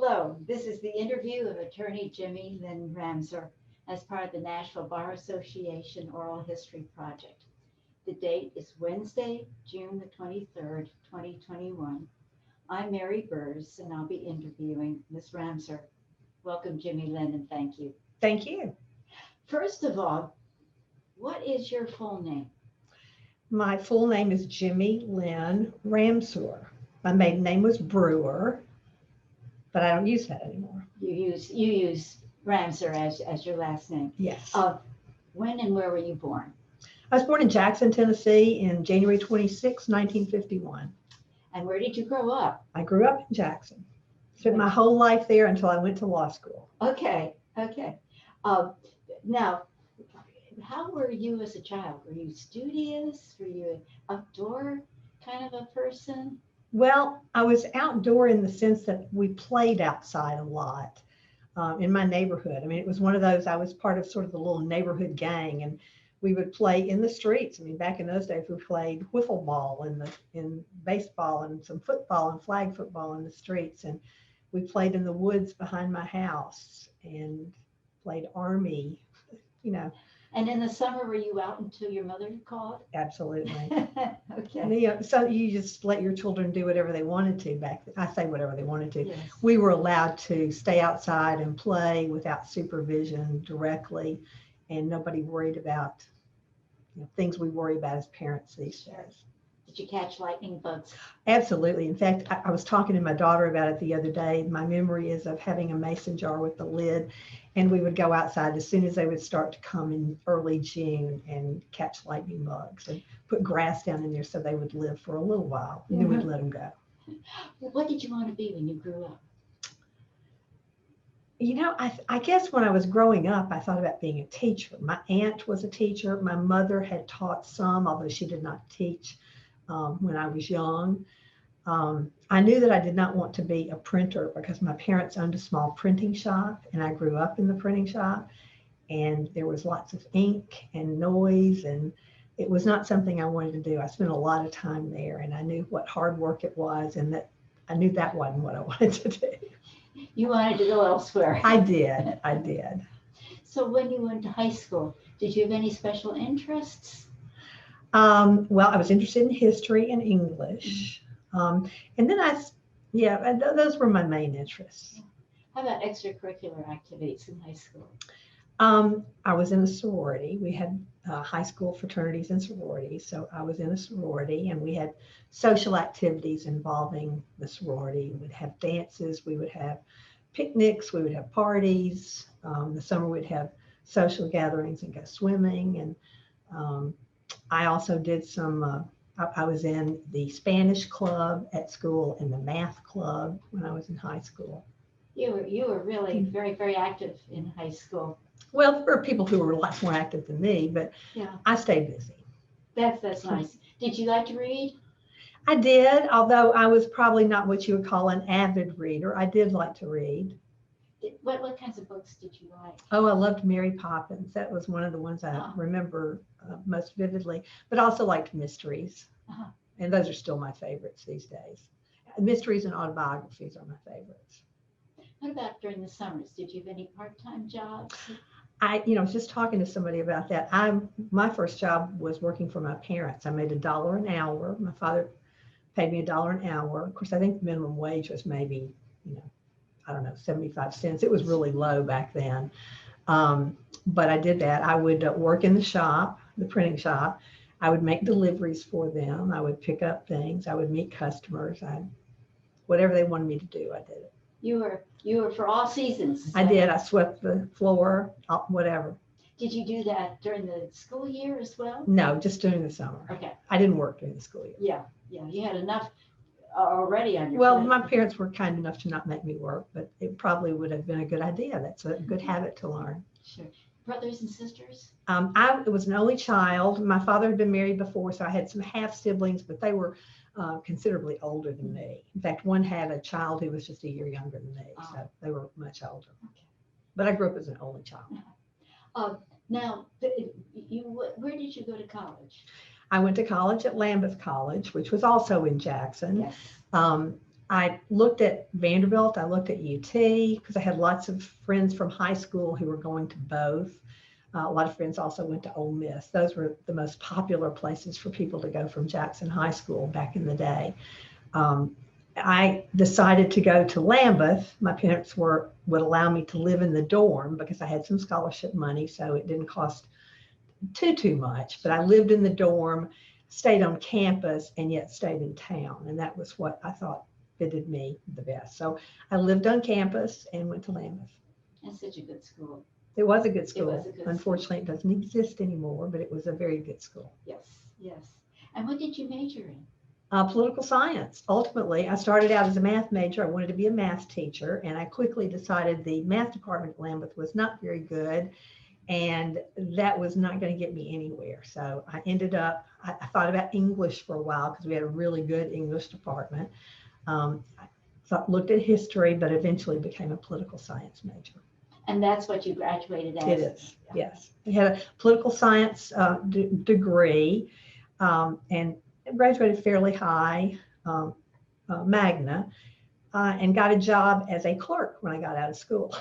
Hello, this is the interview of attorney Jimmie Lynn Ramsaur as part of the Nashville Bar Association Oral History Project. The date is Wednesday, June the 23rd, 2021. I'm Mary Burrs and I'll be interviewing Ms. Ramsaur. Welcome, Jimmie Lynn, and thank you. Thank you. First of all, what is your full name? My full name is Jimmie Lynn Ramsaur. My maiden name was Brewer, but I don't use that anymore. You use Ramsaur as your last name. Yes. When and where were you born? I was born in Jackson, Tennessee in January 26, 1951. And where did you grow up? I grew up in Jackson. Spent my whole life there until I went to law school. Okay. Now, how were you as a child? Were you studious? Were you an outdoor kind of a person? Well, I was outdoor in the sense that we played outside a lot in my neighborhood. I mean, it was one of those, I was part of sort of the little neighborhood gang, and we would play in the streets. I mean, back in those days, we played wiffle ball in baseball and some football and flag football in the streets. And we played in the woods behind my house and played army, you know. And in the summer, were you out until your mother called? Absolutely. Okay. You know, so you just let your children do whatever they wanted to back then. I say whatever they wanted to. Yes. We were allowed to stay outside and play without supervision directly, and nobody worried about things we worry about as parents these days. Did you catch lightning bugs? Absolutely. In fact, I was talking to my daughter about it the other day. My memory is of having a mason jar with the lid, and we would go outside as soon as they would start to come in early June and catch lightning bugs and put grass down in there so they would live for a little while. And then we'd let them go. What did you want to be when you grew up? You know, I guess when I was growing up, I thought about being a teacher. My aunt was a teacher. My mother had taught some, although she did not teach when I was young. I knew that I did not want to be a printer because my parents owned a small printing shop, and I grew up in the printing shop, and there was lots of ink and noise, and it was not something I wanted to do. I spent a lot of time there, and I knew what hard work it was, and that I knew that wasn't what I wanted to do. You wanted to go elsewhere. I did. So when you went to high school, did you have any special interests? Well, I was interested in history and English. And then those were my main interests. How about extracurricular activities in high school? I was in a sorority. We had high school fraternities and sororities. So I was in a sorority, and we had social activities involving the sorority. We would have dances, we would have picnics, we would have parties. The summer we'd have social gatherings and go swimming. And I also did some, I was in the Spanish club at school and the math club when I was in high school. You were really very, very active in high school. Well, there were people who were lots more active than me, but yeah, I stayed busy. That's nice. Did you like to read? I did, although I was probably not what you would call an avid reader. I did like to read. What kinds of books did you like? Oh, I loved Mary Poppins. That was one of the ones I remember most vividly, but I also liked mysteries. And those are still my favorites these days. Mysteries and autobiographies are my favorites. What about during the summers? Did you have any part-time jobs? I was just talking to somebody about that. My first job was working for my parents. I made $1 an hour. My father paid me $1 an hour. Of course, I think the minimum wage was maybe, I don't know, 75 cents. It was really low back then. But I did that. I would work in the shop, the printing shop. I would make deliveries for them. I would pick up things. I would meet customers. Whatever they wanted me to do, I did it. You were for all seasons. I did. I swept the floor, whatever. Did you do that during the school year as well? No, just during the summer. Okay. I didn't work during the school year. Yeah. You had enough already on your Well, plate. my parents were kind enough to not make me work, but it probably would have been a good idea. That's a good habit to learn. Sure. Brothers and sisters? I was an only child. My father had been married before, so I had some half siblings, but they were considerably older than me. In fact, one had a child who was just a year younger than me, so they were much older. Okay. But I grew up as an only child. Now, where did you go to college? I went to college at Lambuth College, which was also in Jackson. Yes. I looked at Vanderbilt, I looked at UT, because I had lots of friends from high school who were going to both. A lot of friends also went to Ole Miss. Those were the most popular places for people to go from Jackson High School back in the day. I decided to go to Lambuth. My parents would allow me to live in the dorm because I had some scholarship money, so it didn't cost too much. But I lived in the dorm, stayed on campus, and yet stayed in town. And that was what I thought fitted me the best. So I lived on campus and went to Lambuth. That's such a good school. It was a good school. It was a good Unfortunately, it doesn't exist anymore, but it was a very good school. Yes, yes. And what did you major in? Political science. Ultimately, I started out as a math major. I wanted to be a math teacher, and I quickly decided the math department at Lambuth was not very good, and that was not going to get me anywhere. So I ended up, I thought about English for a while because we had a really good English department. I looked at history, but eventually became a political science major. And that's what you graduated as? It is, yes. I had a political science degree and graduated fairly high, magna, and got a job as a clerk when I got out of school.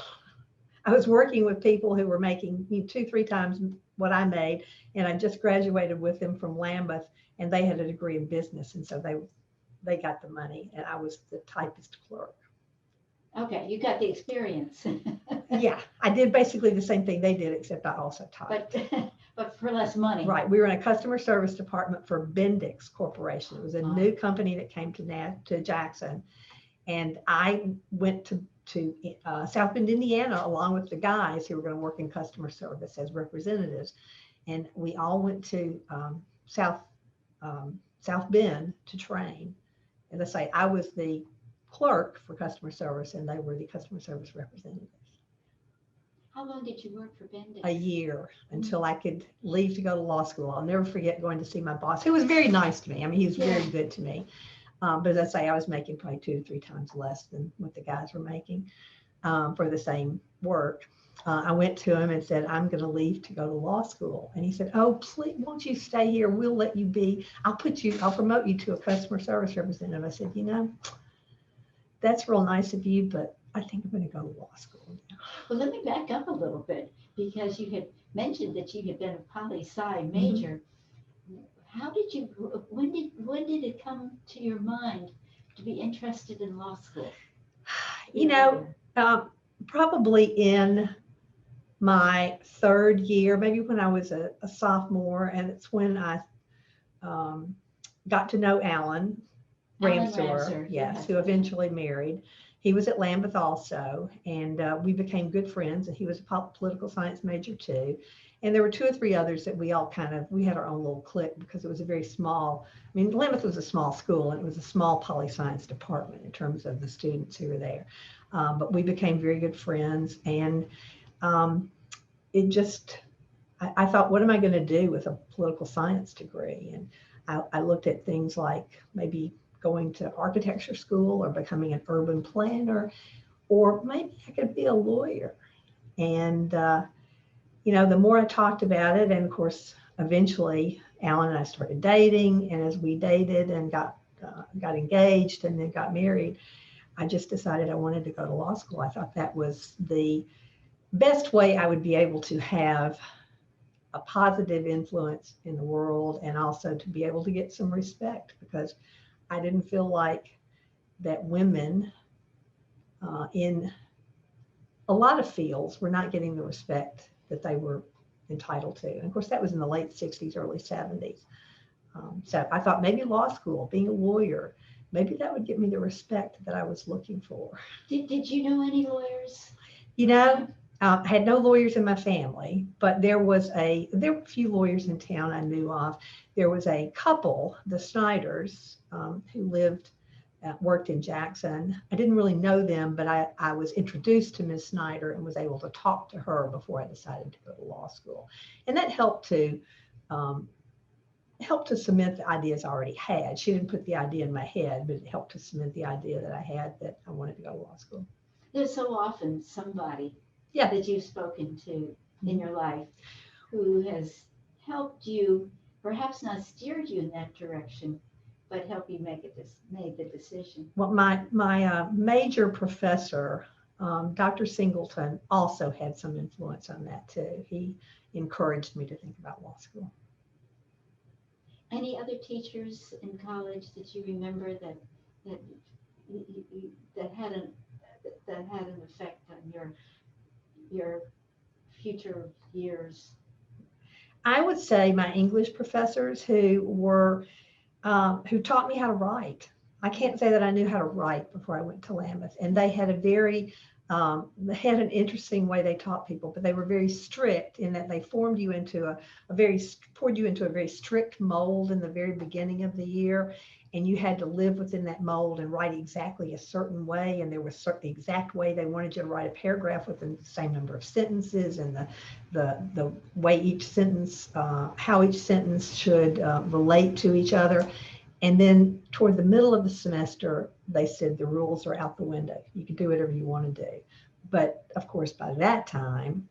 I was working with people who were making 2-3 times what I made, and I just graduated with them from Lambuth, and they had a degree in business, and so they got the money, and I was the typist clerk. Okay, you got the experience. Yeah, I did basically the same thing they did, except I also typed. But for less money. Right. We were in a customer service department for Bendix Corporation. It was a new company that came to Jackson. And I went to South Bend, Indiana, along with the guys who were going to work in customer service as representatives. And we all went to South Bend to train. As I say, I was the clerk for customer service, and they were the customer service representatives. How long did you work for Bendix? A year, until I could leave to go to law school. I'll never forget going to see my boss, who was very nice to me. I mean, he was very good to me. But as I say, I was making probably 2 to 3 times less than what the guys were making for the same work. I went to him and said, I'm going to leave to go to law school. And he said, oh, please, won't you stay here? We'll let you be. I'll promote you to a customer service representative. I said, that's real nice of you, but I think I'm going to go to law school now. Well, let me back up a little bit, because you had mentioned that you had been a poli-sci major. Mm-hmm. When did it come to your mind to be interested in law school? Probably in my 3rd year, maybe when I was a sophomore, and it's when I got to know Alan Ramsaur, yes, who eventually married. He was at Lambuth also, and we became good friends, and he was a political science major too. And there were 2 or 3 others that we had our own little clique, because it was a very small, Lambuth was a small school, and it was a small poli-science department in terms of the students who were there. But we became very good friends, and I thought, what am I going to do with a political science degree? And I looked at things like maybe going to architecture school or becoming an urban planner, or maybe I could be a lawyer. And, the more I talked about it, and of course, eventually Alan and I started dating, and as we dated and got engaged and then got married, I just decided I wanted to go to law school. I thought that was the best way I would be able to have a positive influence in the world, and also to be able to get some respect, because I didn't feel like that women in a lot of fields were not getting the respect that they were entitled to. And of course, that was in the late 60s, early 70s. So I thought maybe law school, being a lawyer, maybe that would give me the respect that I was looking for. Did you know any lawyers? I had no lawyers in my family, but there were a few lawyers in town I knew of. There was a couple, the Snyders, who worked in Jackson. I didn't really know them, but I was introduced to Ms. Snyder and was able to talk to her before I decided to go to law school. And that helped to cement the ideas I already had. She didn't put the idea in my head, but it helped to cement the idea that I had that I wanted to go to law school. There's so often somebody that you've spoken to in your life who has helped you, perhaps not steered you in that direction, but help you made the decision. Well, my major professor, Dr. Singleton, also had some influence on that too. He encouraged me to think about law school. Any other teachers in college that you remember that had an effect on your future years? I would say my English professors who taught me how to write. I can't say that I knew how to write before I went to Lambuth, and they had they had an interesting way they taught people, but they were very strict in that they poured you into a very strict mold in the very beginning of the year, and you had to live within that mold and write exactly a certain way, and there was the exact way they wanted you to write a paragraph within the same number of sentences, and the way each sentence, how each sentence should relate to each other. And then toward the middle of the semester, they said the rules are out the window. You can do whatever you want to do. But of course, by that time,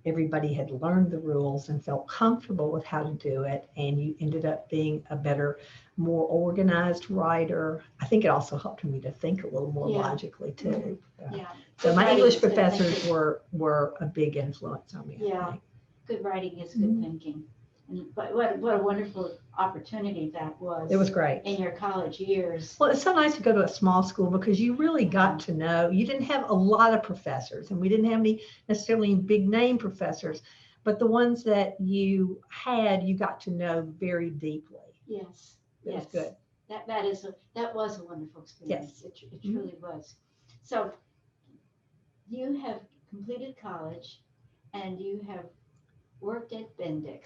everybody had learned the rules and felt comfortable with how to do it. And you ended up being a better, more organized writer. I think it also helped me to think a little more logically too. Yeah. So my English professors were a big influence on me. Yeah. Good writing is good thinking. But what a wonderful opportunity that was. It was great. In your college years. Well, it's so nice to go to a small school because you really got to know, you didn't have a lot of professors, and we didn't have any necessarily big name professors, but the ones that you had, you got to know very deeply. Yes. It was good. That was a wonderful experience. Yes. It truly was. So you have completed college and you have worked at Bendix.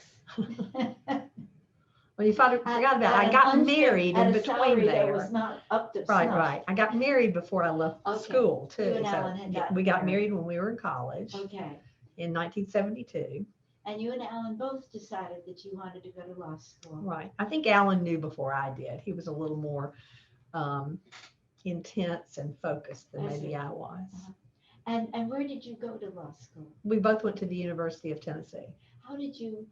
Well, you forgot about it. I got married in between there. That was not up to Right, snuff. right. I got married before I left school too. You and Alan had We got married when we were in college. Okay. In 1972. And you and Alan both decided that you wanted to go to law school. Right. I think Alan knew before I did. He was a little more intense and focused than maybe I was. And where did you go to law school? We both went to the University of Tennessee. How did you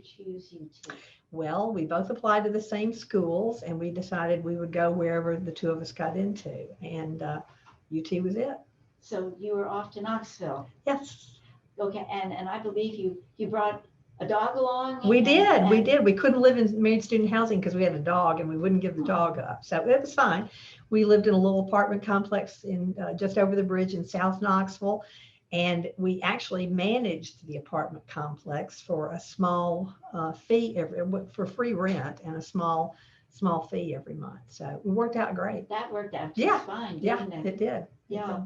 choose UT? Well, we both applied to the same schools, and we decided we would go wherever the two of us got into, and UT was it. So you were off to Knoxville. Yes. Okay, and I believe you brought a dog along? We did. We couldn't live in married student housing because we had a dog, and we wouldn't give the dog up. So it was fine. We lived in a little apartment complex in just over the bridge in South Knoxville, and we actually managed the apartment complex for a small fee for free rent and a small fee every month. So it worked out great. That worked out just fine, didn't it? It did. Yeah.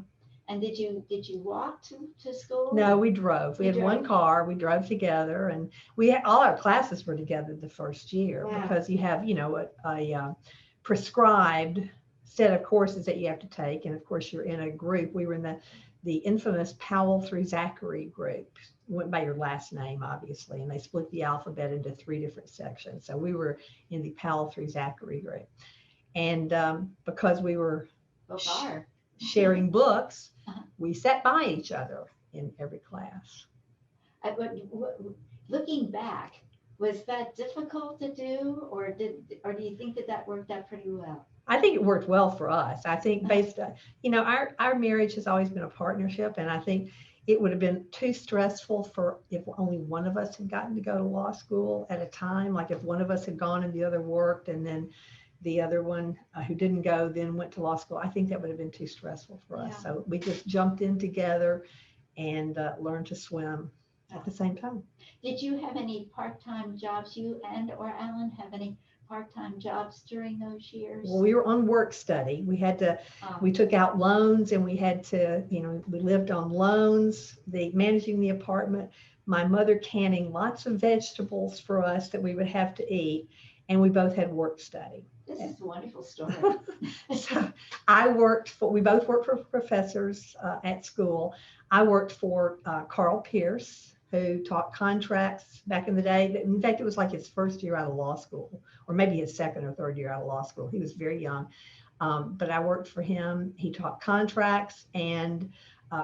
And did you walk to school? No, we drove. We had one car. We drove together, and we had all our classes were together the first year because you have, a prescribed set of courses that you have to take, and of course you're in a group. We were in the infamous Powell through Zachary group. Went by your last name, obviously, and they split the alphabet into 3 different sections. So we were in the Powell through Zachary group, and because we were sharing books, we sat by each other in every class. Looking back, was that difficult to do, or do you think that worked out pretty well? I think it worked well for us. I think based on, our marriage has always been a partnership, and I think it would have been too stressful if only one of us had gotten to go to law school at a time. Like if one of us had gone and the other worked, and then the other one who didn't go then went to law school. I think that would have been too stressful for us. So we just jumped in together and learned to swim at the same time. Did you have any part-time jobs? You or Alan have any part-time jobs during those years? Well, we were on work study. We had to, we took out loans, and we had to, we lived on loans, managing the apartment, my mother canning lots of vegetables for us that we would have to eat. And we both had work study. This is a wonderful story. So we both worked for professors at school. I worked for Carl Pierce, who taught contracts back in the day. In fact, it was like his first year out of law school, or maybe his second or third year out of law school. He was very young, but I worked for him. He taught contracts and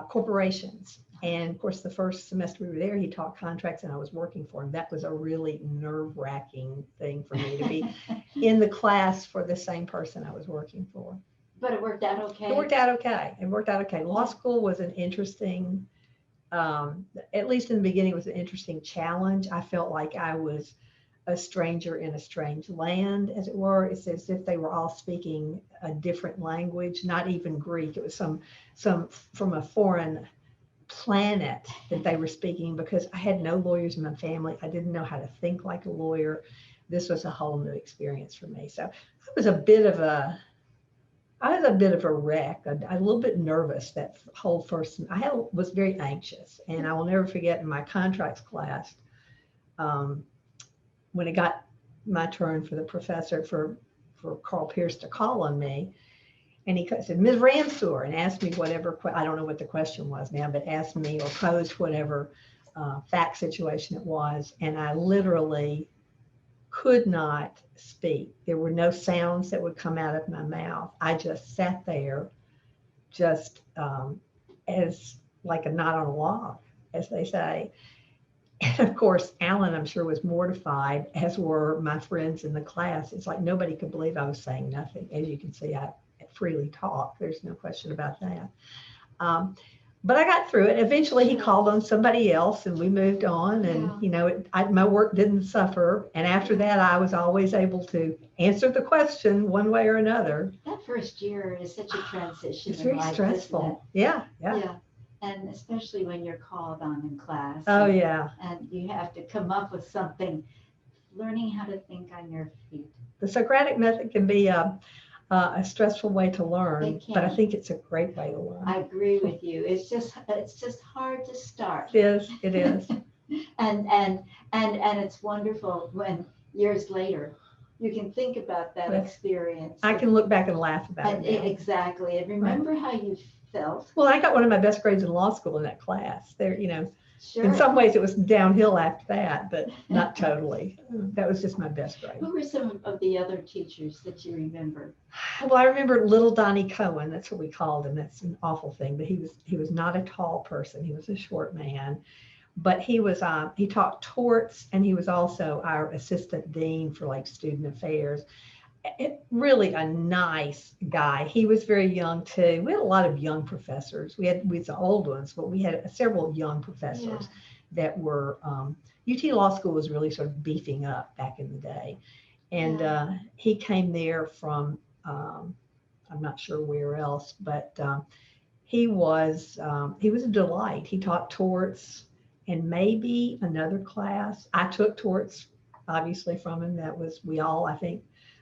corporations. And of course, the first semester we were there, he taught contracts and I was working for him. That was a really nerve-wracking thing for me to be in the class for the same person I was working for. But it worked out okay. It worked out okay. It worked out okay. Law school was an interesting, at least in the beginning, it was an interesting challenge. I felt like I was a stranger in a strange land, as it were. It's as if they were all speaking a different language, not even Greek. It was some from a foreign planet that they were speaking, because I had no lawyers in my family. I didn't know how to think like a lawyer. This was a whole new experience for me. So I was a bit of a wreck, a little bit nervous that whole first. Was very anxious, and I will never forget in my contracts class, when it got my turn for the professor for Carl Pierce to call on me, and he said, "Ms. Ramsaur," and asked me whatever, I don't know what the question was now, but asked me or posed whatever fact situation it was, and I literally could not speak. There were no sounds that would come out of my mouth. I just sat there, just as like a knot on a log, as they say. And of course, Alan, I'm sure, was mortified, as were my friends in the class. It's like nobody could believe I was saying nothing. As you can see, I freely talk. There's no question about that. But I got through it. Eventually, he called on somebody else, and we moved on. And my work didn't suffer. And after that, I was always able to answer the question one way or another. That first year is such a transition. It's very stressful. Yeah. And especially when you're called on in class. Oh, yeah. And you have to come up with something, learning how to think on your feet. The Socratic method can be a stressful way to learn, but I think it's a great way to learn. I agree with you. It's just hard to start. It is. and it's wonderful when years later you can think about that experience. I can look back and laugh about it. Exactly. And remember how you felt. Well, I got one of my best grades in law school in that class. There, Sure. In some ways it was downhill after that, but not totally. That was just my best grade. Who were some of the other teachers that you remember? Well, I remember little Donnie Cohen. That's what we called him. That's an awful thing, but he was not a tall person. He was a short man, but he taught torts, and he was also our assistant dean for like student affairs. Really a nice guy. He was very young too. We had a lot of young professors. We had the old ones, but we had several young professors that were. UT Law School was really sort of beefing up back in the day, and he came there from I'm not sure where else, but he was a delight. He taught torts and maybe another class. I took torts obviously from him. That was I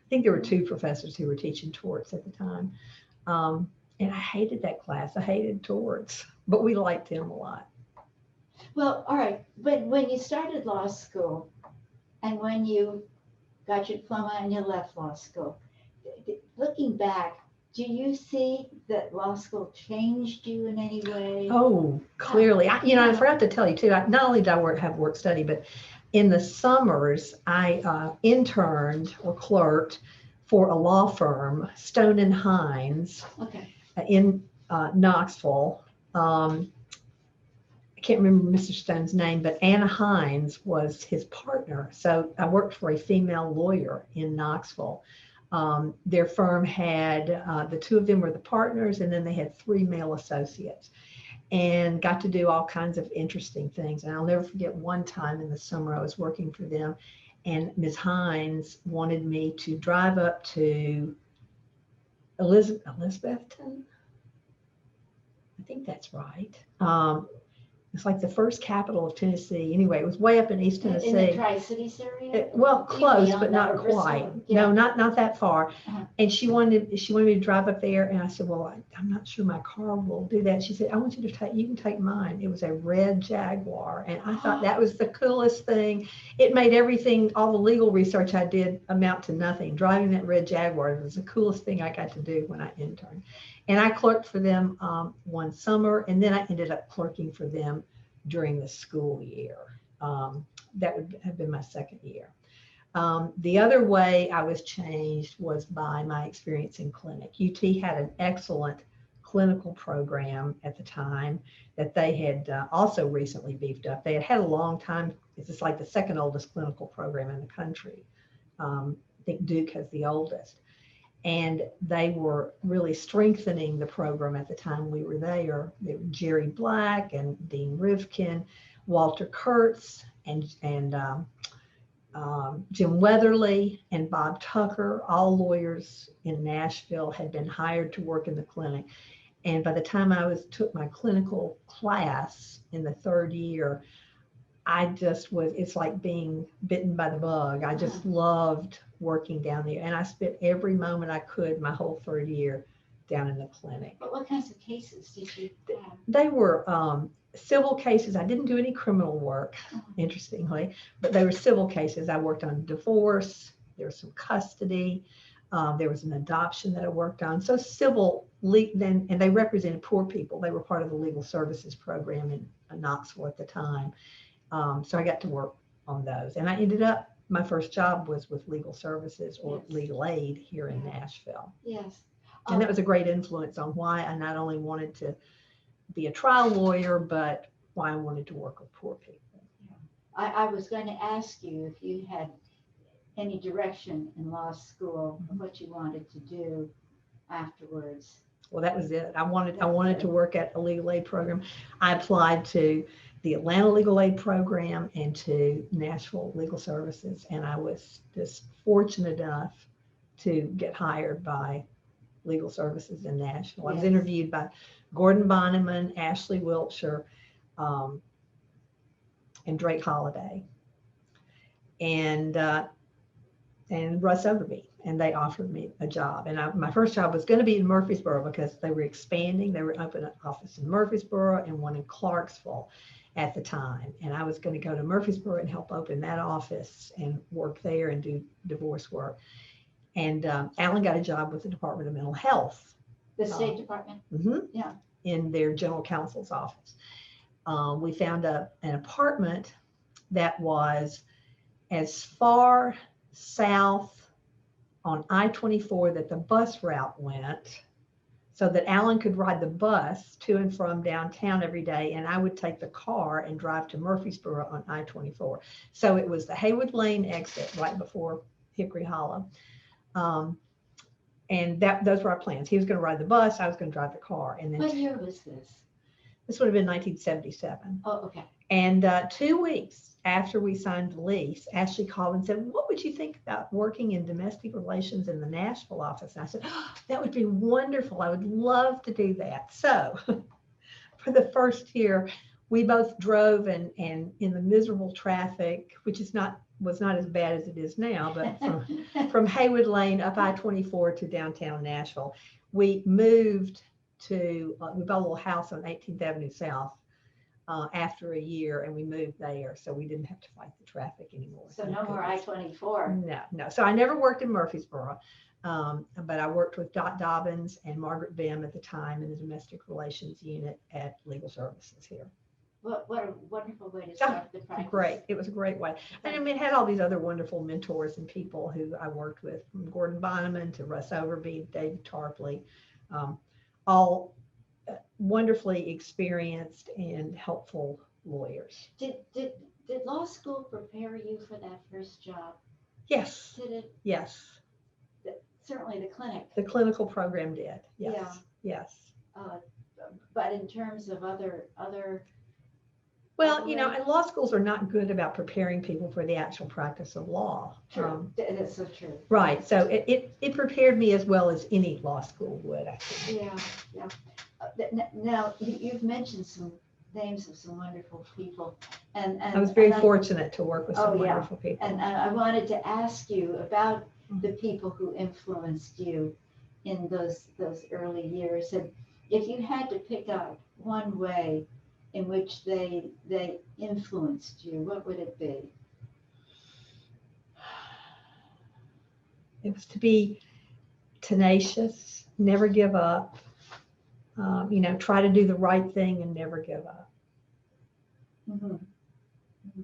think there were two professors who were teaching torts at the time. And I hated that class. I hated torts, but we liked him a lot. Well, all right. But when you started law school and when you got your diploma and you left law school, looking back, do you see that law school changed you in any way? Oh, clearly. I forgot to tell you too, not only did I have work study, but in the summers, I interned or clerked for a law firm, Stone and Hines, in Knoxville. I can't remember Mr. Stone's name, but Anna Hines was his partner. So I worked for a female lawyer in Knoxville. Their firm had, the two of them were the partners, and then they had 3 male associates, and got to do all kinds of interesting things. And I'll never forget one time in the summer I was working for them, and Ms. Hines wanted me to drive up to Elizabethton. I think that's right. It's like the first capital of Tennessee. Anyway, it was way up in East Tennessee. In the Tri-Cities area? Well, close, but not quite. No, not that far. And she wanted me to drive up there. And I said, well, I'm not sure my car will do that. She said, I want you to you can take mine. It was a red Jaguar. And I thought that was the coolest thing. It made everything, all the legal research I did amount to nothing. Driving that red Jaguar was the coolest thing I got to do when I interned. And I clerked for them one summer, and then I ended up clerking for them during the school year. That would have been my second year. The other way I was changed was by my experience in clinic. UT had an excellent clinical program at the time that they had also recently beefed up. They had had a long time. It's just like the second oldest clinical program in the country. I think Duke has the oldest. And they were really strengthening the program at the time we were there. They were Jerry Black and Dean Rivkin, Walter Kurtz, and Jim Weatherly and Bob Tucker, all lawyers in Nashville, had been hired to work in the clinic. And by the time I took my clinical class in the third year, I just was, it's like being bitten by the bug. I just loved working down there. And I spent every moment I could my whole third year down in the clinic. But what kinds of cases did you have? They were civil cases. I didn't do any criminal work, interestingly, but they were civil cases. I worked on divorce. There was some custody. There was an adoption that I worked on. So civil, and they represented poor people. They were part of the legal services program in Knoxville at the time. So I got to work on those. And I ended up, my first job was with legal services or legal aid here in Nashville. Yes. And that was a great influence on why I not only wanted to be a trial lawyer, but why I wanted to work with poor people. I was going to ask you if you had any direction in law school, what you wanted to do afterwards. Well, that was it. I wanted to work at a legal aid program. I applied to the Atlanta Legal Aid Program and to Nashville Legal Services, and I was just fortunate enough to get hired by Legal Services in Nashville. I was interviewed by Gordon Bonneman, Ashley Wiltshire, and Drake Holliday, and Russ Overby, and they offered me a job. And my first job was going to be in Murfreesboro because they were expanding. They were opening an office in Murfreesboro and one in Clarksville at the time. And I was going to go to Murfreesboro and help open that office and work there and do divorce work. And Alan got a job with the Department of Mental Health. The State Department? Yeah. In their general counsel's office. We found an apartment that was as far south on I-24 that the bus route went, so that Alan could ride the bus to and from downtown every day, and I would take the car and drive to Murfreesboro on I-24. So it was the Haywood Lane exit right before Hickory Hollow. And those were our plans. He was going to ride the bus, I was going to drive the car. And then what year was this? This would have been 1977. Oh, okay. And 2 weeks after we signed the lease, Ashley called and said, "What would you think about working in domestic relations in the Nashville office?" And I said, "Oh, that would be wonderful. I would love to do that." So for the first year, we both drove and in the miserable traffic, which was not as bad as it is now, but from Haywood Lane up I-24 to downtown Nashville. We moved to, we bought a little house on 18th Avenue South after a year, and we moved there, so we didn't have to fight the traffic anymore. So no more I-24. No. So I never worked in Murfreesboro, but I worked with Dot Dobbins and Margaret Behm at the time in the domestic relations unit at Legal Services here. What a wonderful way to start the practice. Great. It was a great way. And I mean, it had all these other wonderful mentors and people who I worked with, from Gordon Bonneman to Russ Overby, David Tarpley, all wonderfully experienced and helpful lawyers. Did law school prepare you for that first job? Yes. Did it? Yes. Certainly the clinic. The clinical program did. Yes. Yeah. Yes. But in terms of other. Well, you know, and law schools are not good about preparing people for the actual practice of law. True. That's so true. Right. So it prepared me as well as any law school would, I think. Yeah. Now, you've mentioned some names of some wonderful people. And I was very fortunate to work with some wonderful people. And I wanted to ask you about the people who influenced you in those early years. And if you had to pick out one way in which they influenced you, what would it be? It was to be tenacious, never give up, try to do the right thing and never give up. Mm-hmm. Mm-hmm.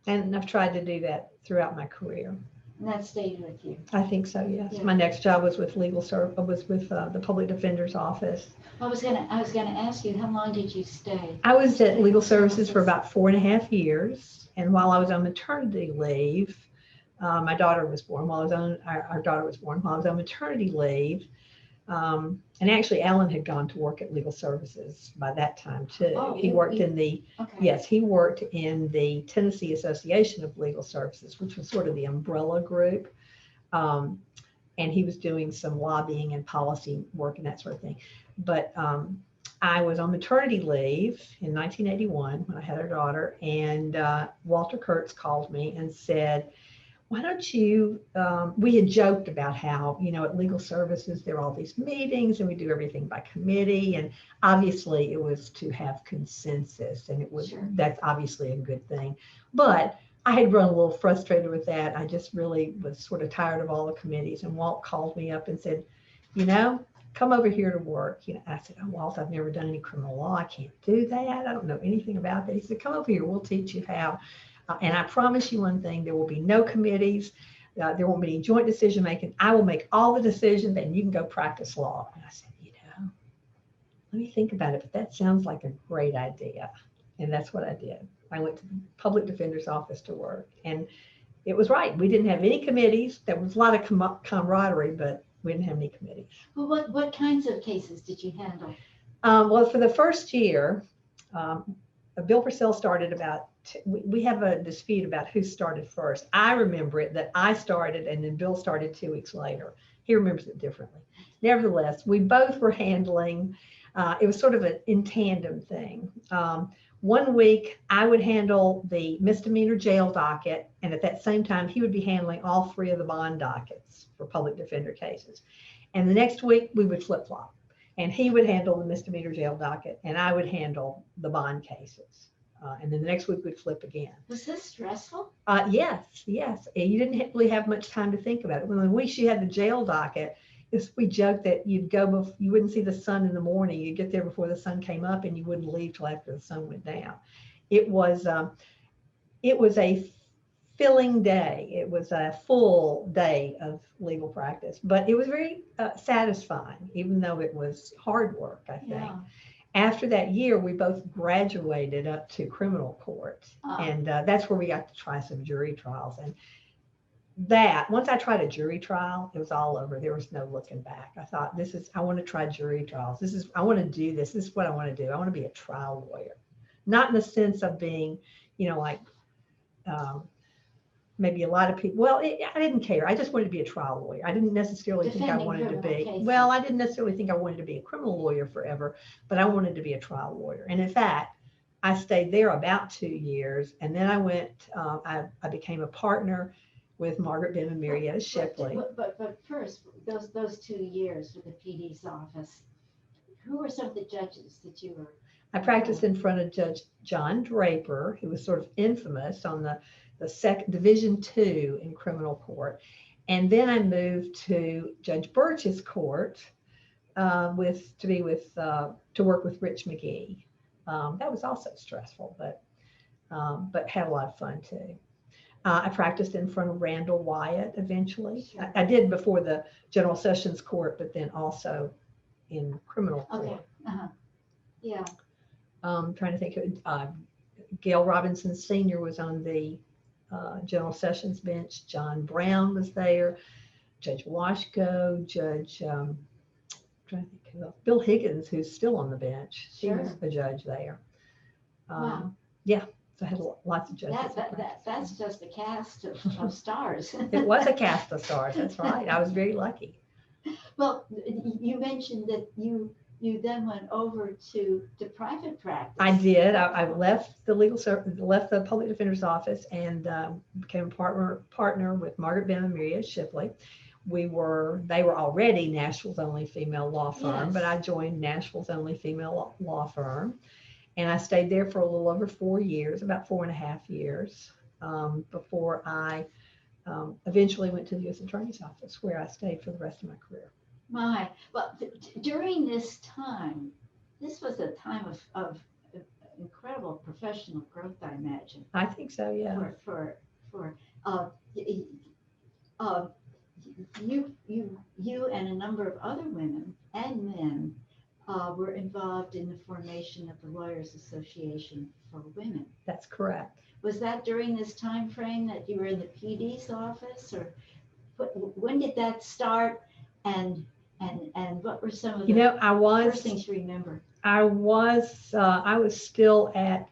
And I've tried to do that throughout my career. And that stayed with you. I think so, yes. Yeah. My next job was with the Public Defender's Office. I was gonna ask you, how long did you stay? I was at Legal Services for about 4.5 years. And while I was on maternity leave, my daughter was born. Our daughter was born while I was on maternity leave. And actually, Alan had gone to work at Legal Services by that time too. He worked in the Tennessee Association of Legal Services, which was sort of the umbrella group. And he was doing some lobbying and policy work and that sort of thing. But I was on maternity leave in 1981 when I had our daughter, and Walter Kurtz called me and said, why don't you, we had joked about how, at Legal Services, there are all these meetings and we do everything by committee. And obviously it was to have consensus, and that's obviously a good thing. But I had grown a little frustrated with that. I just really was sort of tired of all the committees. And Walt called me up and said, come over here to work. I said, oh, Walt, I've never done any criminal law. I can't do that. I don't know anything about that. He said, come over here. We'll teach you how. And I promise you one thing, there will be no committees. There won't be any joint decision making. I will make all the decisions and you can go practice law. And I said, let me think about it. But that sounds like a great idea. And that's what I did. I went to the Public Defender's Office to work. And it was right. We didn't have any committees. There was a lot of camaraderie, but we didn't have any committees. Well, what kinds of cases did you handle? Well, for the first year, Bill Purcell started about, we have a dispute about who started first. I remember it that I started and then Bill started 2 weeks later. He remembers it differently. Nevertheless, we both were handling, it was sort of an in tandem thing. 1 week, I would handle the misdemeanor jail docket, and at that same time, he would be handling all 3 of the bond dockets for public defender cases. And the next week, we would flip-flop, and he would handle the misdemeanor jail docket, and I would handle the bond cases. And then the next week, we'd flip again. Was this stressful? Yes. You didn't really have much time to think about it. When the weeks you had the jail docket, we joked that you wouldn't see the sun in the morning. You'd get there before the sun came up, and you wouldn't leave till after the sun went down. It was a filling day. It was a full day of legal practice, but it was very satisfying, even though it was hard work, I think. Yeah. After that year, we both graduated up to criminal court, and that's where we got to try some jury trials. And once I tried a jury trial, it was all over. There was no looking back. I thought, I want to try jury trials. I want to do this. This is what I want to do. I want to be a trial lawyer. Not in the sense of being, maybe a lot of people, I didn't care. I just wanted to be a trial lawyer. I didn't necessarily think I wanted to be, I didn't necessarily think I wanted to be a criminal lawyer forever, but I wanted to be a trial lawyer. And in fact, I stayed there about 2 years. And then I went, I became a partner with Margaret Behm and Shipley. But first, those 2 years with the PD's office, who were some of the judges that you were? I practiced in front of Judge John Draper, who was sort of infamous on the second Division II in criminal court. And then I moved to Judge Birch's court to work with Rich McGee. That was also stressful, but had a lot of fun too. I practiced in front of Randall Wyatt eventually. Sure. I did before the General Sessions Court, but then also in criminal court. Okay. Yeah. Trying to think, Gail Robinson Sr. was on the General Sessions bench. John Brown was there. Judge Washko, Judge Bill Higgins, who's still on the bench. Sure. He was a judge there. Wow. Yeah. So I had lots of judges. That's just a cast of stars. It was a cast of stars. That's right. I was very lucky. Well, you mentioned that you then went over to private practice. I did. I left the left the public defender's office and became a partner with Margaret Behm and Shipley. They were already Nashville's only female law firm, yes. But I joined Nashville's only female law firm. And I stayed there for a little over 4 years, about 4.5 years, before I eventually went to the U.S. Attorney's Office, where I stayed for the rest of my career. Well, during this time, this was a time of incredible professional growth, I imagine. I think so, yeah. uh, you and a number of other women and men were involved in the formation of the Lawyers Association for Women. That's correct. Was that during this time frame that you were in the PD's office, or when did that start? And what were some of the first things you remember? I was still at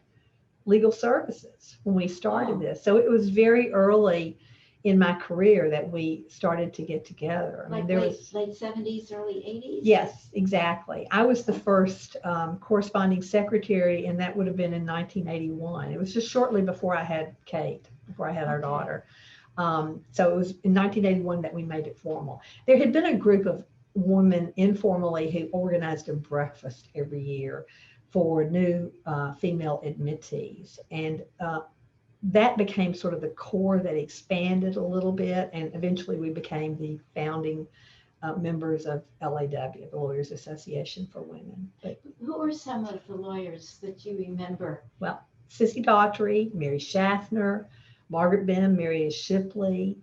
Legal Services when we started this, so it was very early in my career that we started to get together. I mean, there was late 70s, early 80s? Yes, exactly. I was the first corresponding secretary, and that would have been in 1981. It was just shortly before I had Kate, before I had our daughter. So it was in 1981 that we made it formal. There had been a group of women informally who organized a breakfast every year for new female admittees. And that became sort of the core that expanded a little bit, and eventually we became the founding members of LAW, the Lawyers Association for Women. But who were some of the lawyers that you remember? Well, Sissy Daughtry, Mary Schaffner, Margaret Behm, Behm Shipley,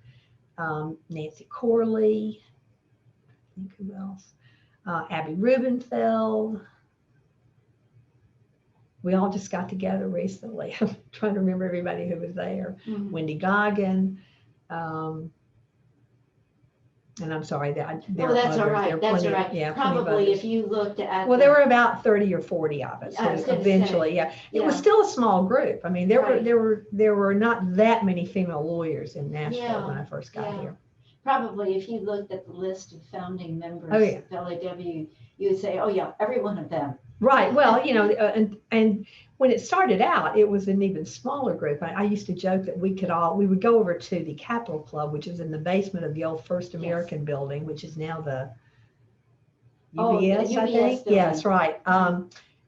Nancy Corley, I think who else? Abby Rubenfeld. We all just got together recently. I'm trying to remember everybody who was there. Mm-hmm. Wendy Goggin. And I'm sorry that that's all right. That's all right. Yeah, probably if you looked at. Well, there were about 30 or 40 of us. Eventually, it was still a small group. I mean, there were not that many female lawyers in Nashville when I first got here. Probably if you looked at the list of founding members of LAW, you would say, oh yeah, every one of them. Right. Well, and when it started out, it was an even smaller group. I used to joke that we would go over to the Capitol Club, which is in the basement of the old First American building, which is now the UBS, I think. Building. Yes, right.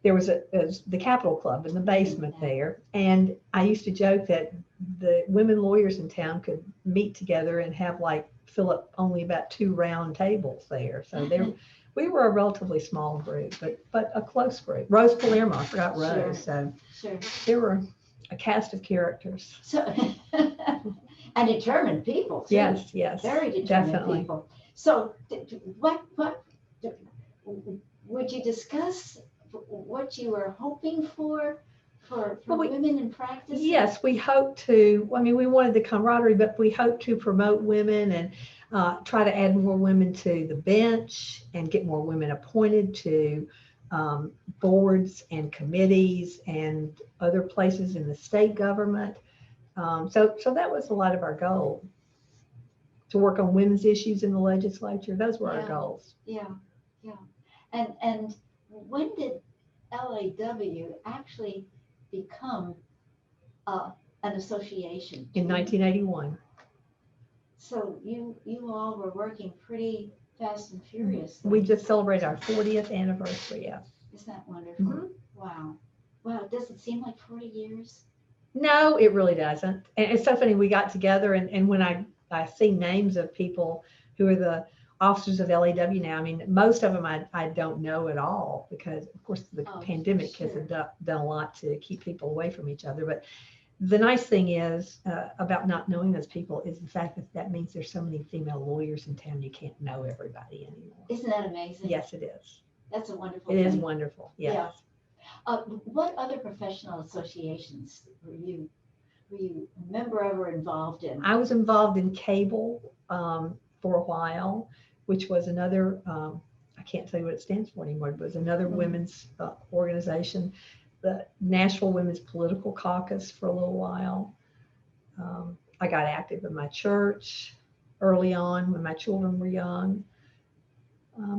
There was the Capitol Club in the basement there. And I used to joke that the women lawyers in town could meet together and have fill up only about 2 round tables there. So we were a relatively small group, but a close group. Rose Palermo, I forgot Rose. So there were a cast of characters. So and determined people too. Yes, very determined people. So what would you discuss what you were hoping for women in practice? Yes, we hope to. I mean, we wanted the camaraderie, but we hope to promote women and try to add more women to the bench and get more women appointed to boards and committees and other places in the state government. So that was a lot of our goal. To work on women's issues in the legislature. Those were our goals. Yeah. And when did LAW actually become an association? In 1981. So you all were working pretty fast and furious. We just celebrated our 40th anniversary. Yeah. Isn't that wonderful? Mm-hmm. Wow. Does it seem like 40 years? No, it really doesn't. And it's so funny. We got together, and when I see names of people who are the officers of LAW now, I mean, most of them I don't know at all, because of course the pandemic has done a lot to keep people away from each other. But the nice thing is about not knowing those people is the fact that means there's so many female lawyers in town, you can't know everybody anymore. Isn't that amazing? Yes, it is. That's a wonderful thing. It is wonderful. Yes. Yeah. What other professional associations were you a member of or involved in? I was involved in cable for a while, which was another, I can't tell you what it stands for anymore, but it was another women's organization. The Nashville Women's Political Caucus for a little while. I got active in my church early on when my children were young.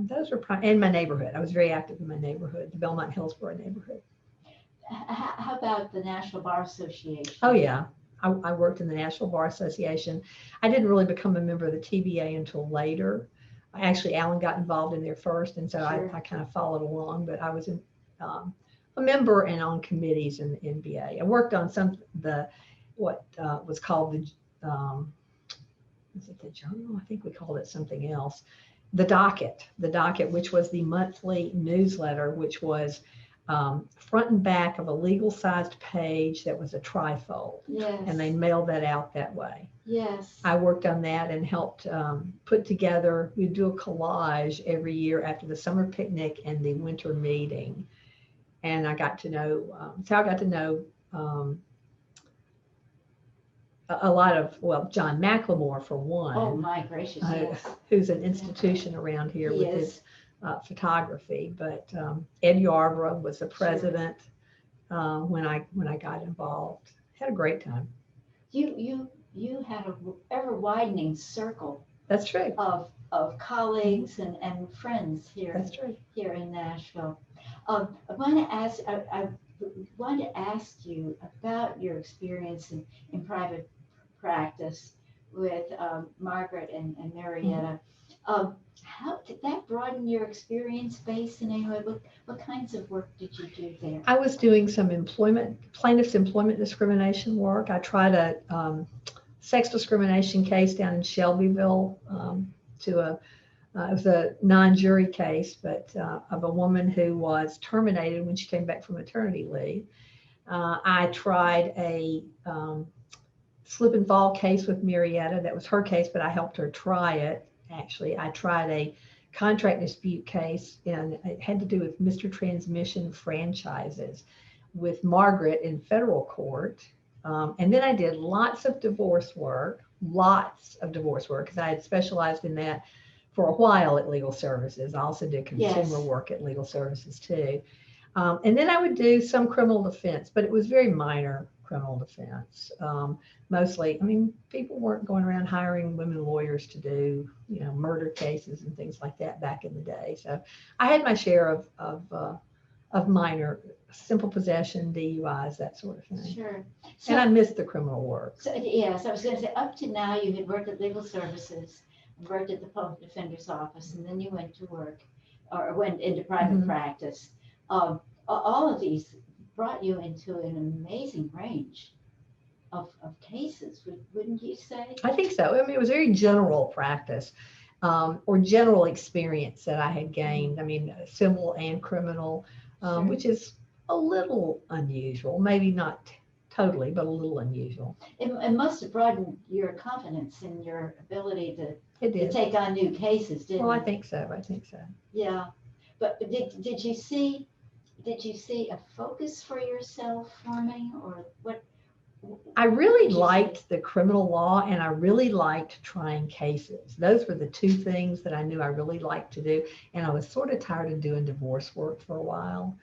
Those were and my neighborhood. I was very active in my neighborhood, the Belmont Hillsborough neighborhood. How about the National Bar Association? Oh yeah, I worked in the National Bar Association. I didn't really become a member of the TBA until later. Actually, Alan got involved in there first, and so I kind of followed along. But I was a member and on committees in the NBA. I worked on what was called the is it the Journal? I think we called it something else. The Docket, which was the monthly newsletter, which was front and back of a legal-sized page that was a trifold. Yes. And they mailed that out that way. Yes. I worked on that and helped put together, we do a collage every year after the summer picnic and the winter meeting. And I got to know, so I got to know a lot of, well, John McLemore for one. Oh my gracious, yes. Who's an institution around here He with is. his photography. But Ed Yarborough was the president when I got involved. Had a great time. You had a ever widening circle. That's true. Of colleagues and friends here. That's true. Here in Nashville. I want to ask you about your experience in private practice with Margaret and Marietta. How did that broaden your experience base in any way? What kinds of work did you do there? I was doing some plaintiff's employment discrimination work. I tried a sex discrimination case down in Shelbyville it was a non-jury case, but of a woman who was terminated when she came back from maternity leave. I tried a slip and fall case with Marietta. That was her case, but I helped her try it. Actually, I tried a contract dispute case, and it had to do with Mr. Transmission franchises with Margaret in federal court. And then I did lots of divorce work, because I had specialized in that for a while at Legal Services. I also did consumer work at Legal Services too. And then I would do some criminal defense, but it was very minor criminal defense. Mostly, I mean, people weren't going around hiring women lawyers to do, murder cases and things like that back in the day. So I had my share of minor, simple possession, DUIs, that sort of thing. Sure. And I missed the criminal work. So yes, I was going to say, up to now you had worked at Legal Services, worked at the Public Defender's Office, and then you went to work or went into private practice. All of these brought you into an amazing range of cases, wouldn't you say? I think so. I mean, it was very general practice or general experience that I had gained. I mean, civil and criminal, which is a little unusual, maybe not totally, but a little unusual. It must have broadened your confidence in your ability to take on new cases, didn't it? Well, I think so. Yeah. But did you see a focus for yourself forming, or what? I really liked the criminal law, and I really liked trying cases. Those were the two things that I knew I really liked to do. And I was sort of tired of doing divorce work for a while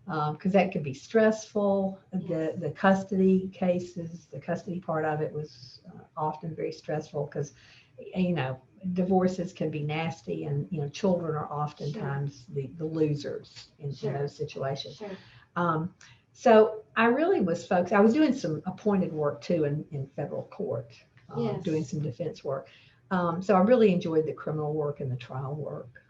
because that could be stressful. The custody cases, the custody part of it was often very stressful because, divorces can be nasty, and children are oftentimes the losers in those situations. Sure. So I really was focused. I was doing some appointed work too in federal court, doing some defense work. So I really enjoyed the criminal work and the trial work.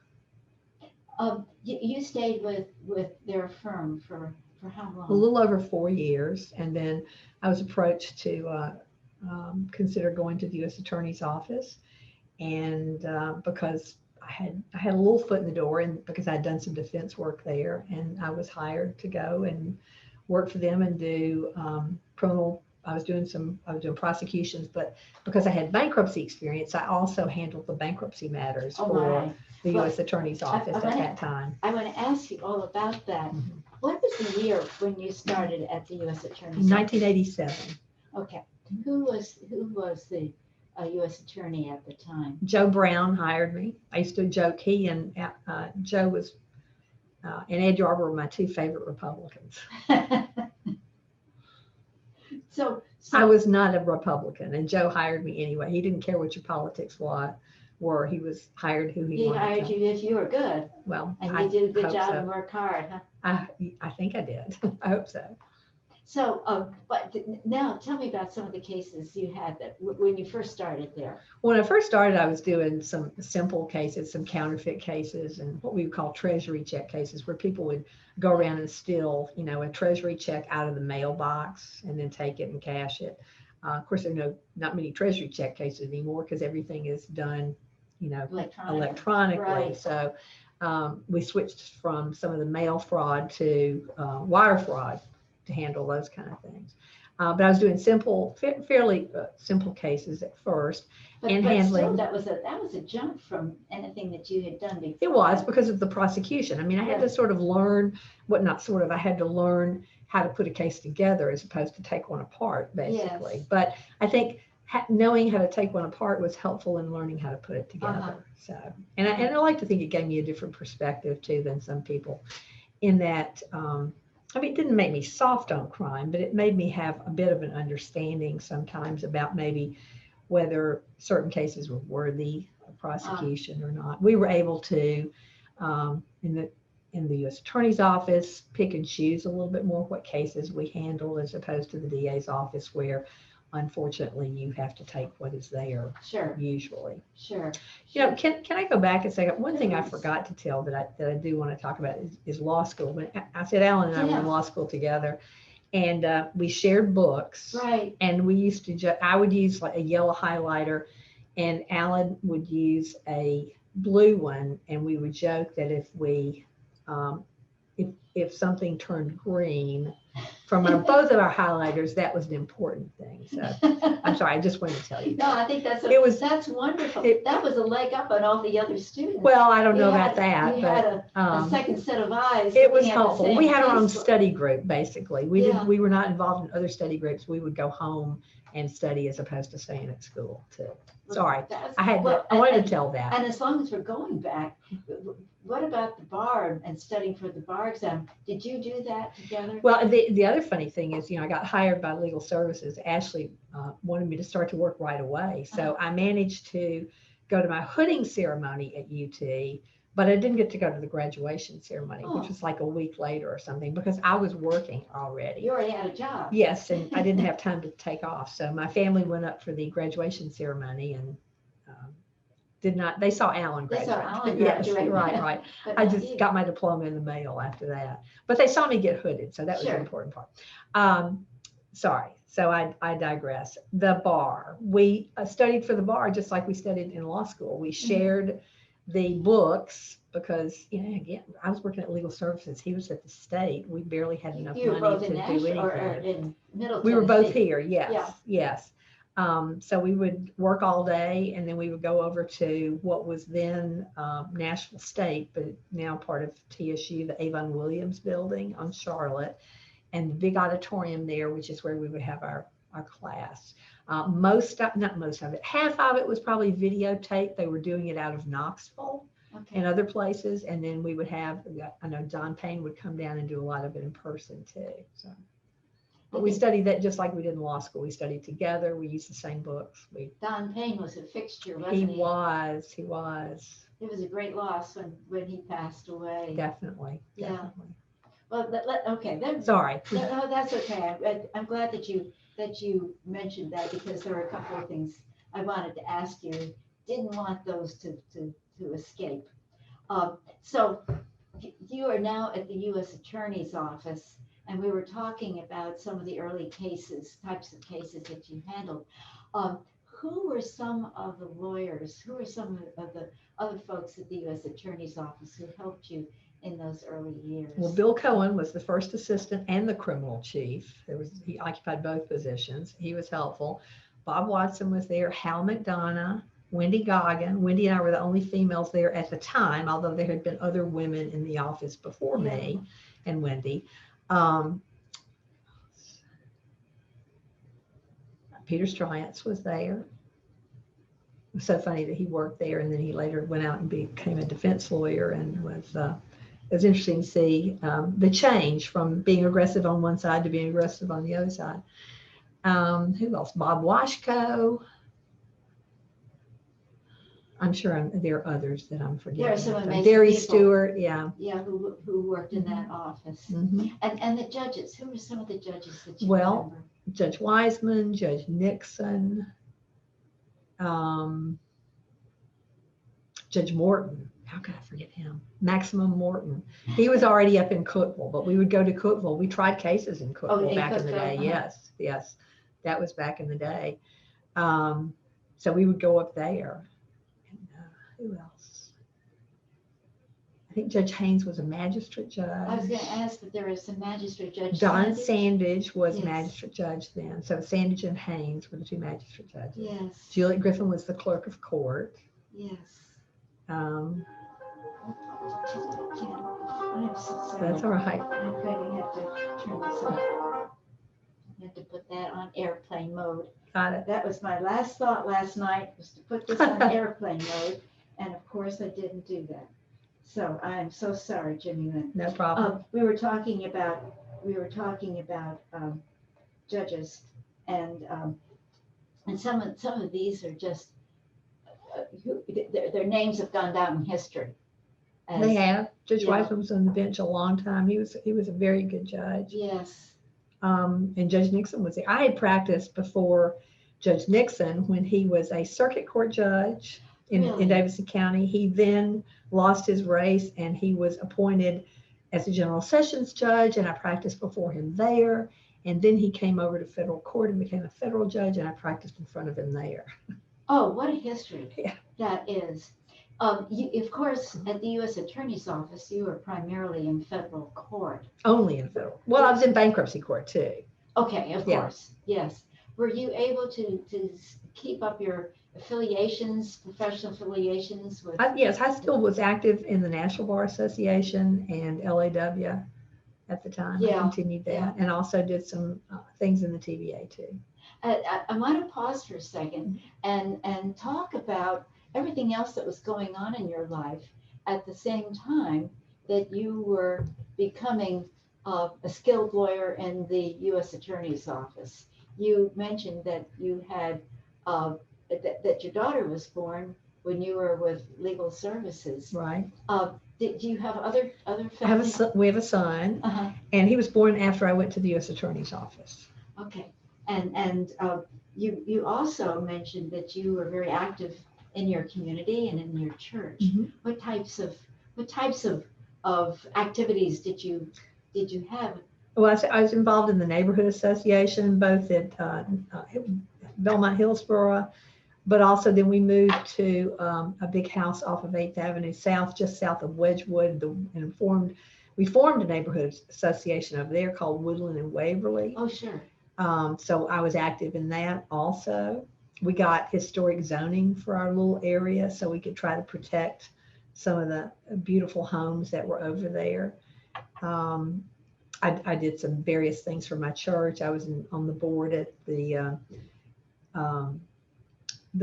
You stayed with their firm for how long? A little over 4 years, and then I was approached to consider going to the U.S. Attorney's Office, and because I had a little foot in the door, and because I had done some defense work there, and I was hired to go and work for them and do criminal. I was doing prosecutions, but because I had bankruptcy experience, I also handled the bankruptcy matters for the U.S. Attorney's Office at that time. I want to ask you all about that. Mm-hmm. What was the year when you started at the U.S. Attorney's Office? 1987. Okay. Who was the U.S. Attorney at the time? Joe Brown hired me. I used to joke he and Joe was and Ed Yarborough were my two favorite Republicans. So I was not a Republican, and Joe hired me anyway. He didn't care what your politics were. He was hired who he wanted. He hired you if you were good. Well, and you did a good job and worked hard, huh? I think I did. I hope so. So, but now tell me about some of the cases you had that when you first started there. When I first started, I was doing some simple cases, some counterfeit cases, and what we would call treasury check cases, where people would go around and steal, a treasury check out of the mailbox and then take it and cash it. Of course, there are not many treasury check cases anymore because everything is done, electronically. Right. So we switched from some of the mail fraud to wire fraud to handle those kind of things. But I was doing fairly simple cases at first, but handling. Still, that was a jump from anything that you had done before. It was because of the prosecution. I mean, I had to sort of learn I had to learn how to put a case together as opposed to take one apart, basically. Yes. But I think knowing how to take one apart was helpful in learning how to put it together. So, and I like to think it gave me a different perspective too than some people, in that. I mean, it didn't make me soft on crime, but it made me have a bit of an understanding sometimes about maybe whether certain cases were worthy of prosecution or not. We were able to, in the U.S. Attorney's Office, pick and choose a little bit more what cases we handle, as opposed to the DA's office, where unfortunately you have to take what is there. Sure. Usually. Sure. You know, can I go back and say one thing I forgot to tell that I do want to talk about is law school. When I said Alan and I were in law school together, and we shared books. Right. And we used to I would use like a yellow highlighter, and Alan would use a blue one, and we would joke that if we if something turned green from both of our highlighters, that was an important thing. So I'm sorry, I just wanted to tell you that. No, I think that's wonderful. That was a leg up on all the other students. Well, I don't know about that, you but had a second set of eyes. It was helpful. We had our own study group, basically. We were not involved in other study groups. We would go home and study as opposed to staying at school too. Sorry, I wanted to tell that. And as long as we're going back, what about the bar and studying for the bar exam? Did you do that together? Well, the other funny thing is, I got hired by Legal Services. Ashley wanted me to start to work right away. So I managed to go to my hooding ceremony at UT, but I didn't get to go to the graduation ceremony, which was like a week later or something, because I was working already. You already had a job. Yes, and I didn't have time to take off. So my family went up for the graduation ceremony and they saw Alan graduate. They saw Alan graduate. Yes, right. I just got my diploma in the mail after that. But they saw me get hooded, so that was the important part. Sorry, so I digress. The bar. We studied for the bar just like we studied in law school. We shared the books because, again, I was working at Legal Services. He was at the state. We barely had enough money to do anything. Or in Middle we were Tennessee. both here, yes. So we would work all day, and then we would go over to what was then Nashville State, but not part of TSU, the Avon Williams building on Charlotte, and the big auditorium there, which is where we would have our class. Not most of it, half of it was probably videotaped. They were doing it out of Knoxville and other places. And then we would have, I know John Payne would come down and do a lot of it in person too. So. But we studied that just like we did in law school. We studied together. We used the same books. Don Payne was a fixture, wasn't he? He was. It was a great loss when he passed away. Definitely. Well, okay. Sorry. No, that's okay. I'm glad that you mentioned that, because there are a couple of things I wanted to ask you. Didn't want those to escape. So you are now at the U.S. Attorney's Office. And we were talking about some of the early types of cases that you handled. Who were some of the lawyers? Who were some of the other folks at the U.S. Attorney's Office who helped you in those early years? Well, Bill Cohen was the first assistant and the criminal chief. He occupied both positions. He was helpful. Bob Watson was there. Hal McDonough, Wendy Goggin. Wendy and I were the only females there at the time, although there had been other women in the office before me and Wendy. Peter Stryance was there. It was so funny that he worked there, and then he later went out and became a defense lawyer, and it was interesting to see the change from being aggressive on one side to being aggressive on the other side. Who else? Bob Washko. I'm sure there are others that I'm forgetting. There are some amazing Gary people. Stewart, yeah. Yeah, who worked in that office. And the judges, who were some of the judges that you remember? Judge Wiseman, Judge Nixon, Judge Morton. How could I forget him? Maximum Morton. He was already up in Cookeville, but we would go to Cookeville. We tried cases in Cookeville back in the day. Yes. That was back in the day. So we would go up there. Who else? I think Judge Haynes was a magistrate judge. I was going to ask that there was a magistrate judge. Don Sandage was Yes. magistrate judge then. So Sandage and Haynes were the two magistrate judges. Yes. Juliet Griffin was the clerk of court. Yes. Um, I'm so sorry. that's all right. I'm going to have to turn this off. I have to put that on airplane mode. Got it. That was my last thought last night, was to put this on airplane mode. And of course I didn't do that. So I'm so sorry, Jimmie Lynn. No problem. We were talking about judges, and some of these are just their names have gone down in history. They have. Judge yeah. Wiseman was on the bench a long time. He was a very good judge. Yes. And Judge Nixon was there. I had practiced before Judge Nixon when he was a circuit court judge in Davidson County. He then lost his race and he was appointed as a general sessions judge, and I practiced before him there. And then he came over to federal court and became a federal judge, and I practiced in front of him there. Oh, what a history Yeah. that is. Of course, at the U.S. Attorney's Office, you were primarily in federal court. Only in federal. Well, I was in bankruptcy court too. Okay, of Yeah. course, yes. Were you able to keep up your affiliations, professional affiliations with? Yes, I still was active in the National Bar Association and LAW at the time. Yeah. I continued that, and also did some things in the TVA too. I want to pause for a second and talk about everything else that was going on in your life at the same time that you were becoming a skilled lawyer in the U.S. Attorney's Office. You mentioned that you had that your daughter was born when you were with Legal Services. Right. Do you have other I have family? we have a son, Uh-huh. and he was born after I went to the U.S. Attorney's Office. Okay. And you also mentioned that you were very active in your community and in your church. Mhm. What types of activities did you have? Well, I was involved in the neighborhood association, both at Belmont Hillsborough, but also then we moved to a big house off of 8th Avenue South, just south of Wedgwood, we formed a neighborhood association over there called Woodland and Waverly. Oh, sure. So I was active in that also. We got historic zoning for our little area so we could try to protect some of the beautiful homes that were over there. I did some various things for my church. I was on the board at the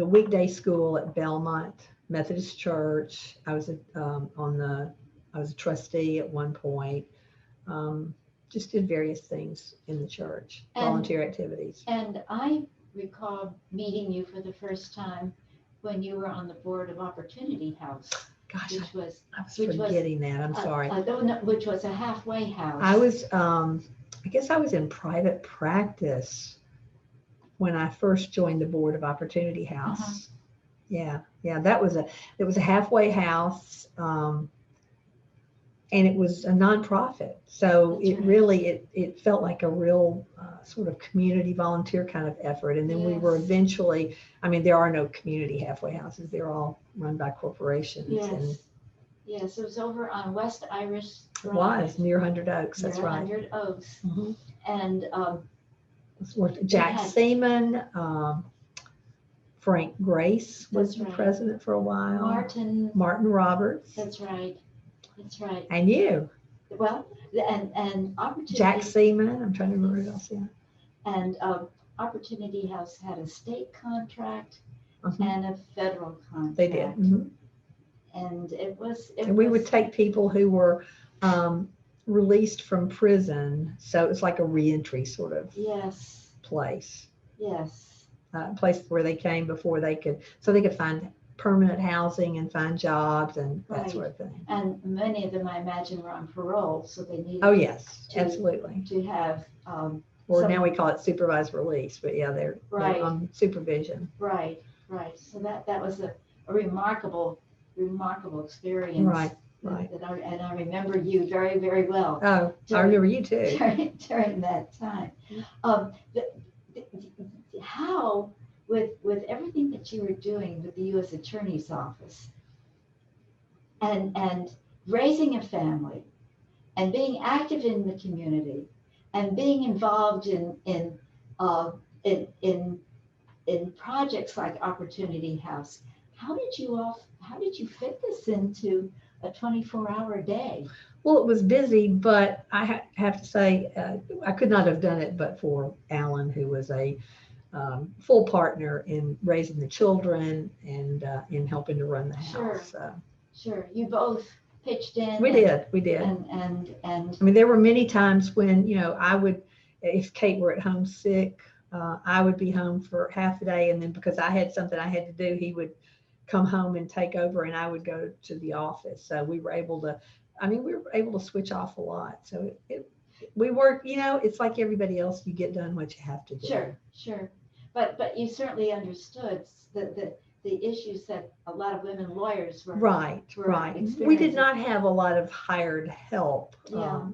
weekday school at Belmont Methodist Church. I was I was a trustee at one point. Just did various things in the church, volunteer activities. And I recall meeting you for the first time when you were on the board of Opportunity House. Gosh, which was I was forgetting that. I'm sorry. Which was a halfway house. I was, I guess I was in private practice when I first joined the board of Opportunity House. Uh-huh. Yeah, it was a halfway house, and it was a nonprofit. So That's it right. really, it felt like a real sort of community volunteer kind of effort. And then we were Yes. eventually, I mean, there are no community halfway houses. They're all run by corporations. Yes. And Yes, it was over on West Irish it Drive. was near 100 Oaks. That's near right. 100 Oaks. Mhm. And It's worth- Jack had- Seaman, Frank Grace was That's the right. president for a while. Martin, Roberts. that's right. And you, Well, and Opportunity. Jack Seaman. I'm trying to remember who else. Yeah. And Opportunity House had a state contract Mhm. and a federal contract. They did. Mhm. And it was. And we would take people who were released from prison. So it was like a reentry sort of Yes, place. yes. Place where they came before they could find permanent housing and find jobs and that Right. sort of thing. And many of them, I imagine, were on parole, so they needed Oh yes, To- absolutely. to have. Or some- now we call it supervised release, but yeah, they're Right. on supervision. Right. So that was a remarkable experience. Right. And I remember you very, very well Oh, I remember you too. during that time. How, with everything that you were doing with the U.S. Attorney's Office, and raising a family and being active in the community and being involved in projects like Opportunity House, how did you fit this into a 24-hour day? Well, it was busy, but I have to say I could not have done it but for Alan, who was a full partner in raising the children and in helping to run the house. Sure. You both pitched in. We did. And I mean, there were many times when, I would, if Kate were at home sick, I would be home for half the day. And then because I had something I had to do, he would come home and take over and I would go to the office. So we were able to switch off a lot. So we work, it's like everybody else, you get done what you have to do. Sure. But you certainly understood the issues that a lot of women lawyers were right. We did not have a lot of hired help. Yeah.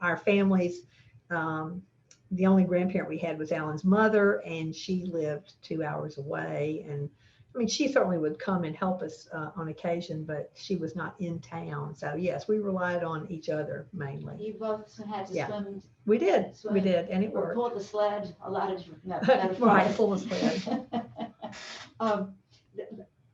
Our families, the only grandparent we had was Alan's mother, and she lived 2 hours away. And I mean, she certainly would come and help us on occasion, but she was not in town. So yes, we relied on each other mainly. You both had to swim. We did, and it or worked. Pull the sled. A lot of right, pull the sled.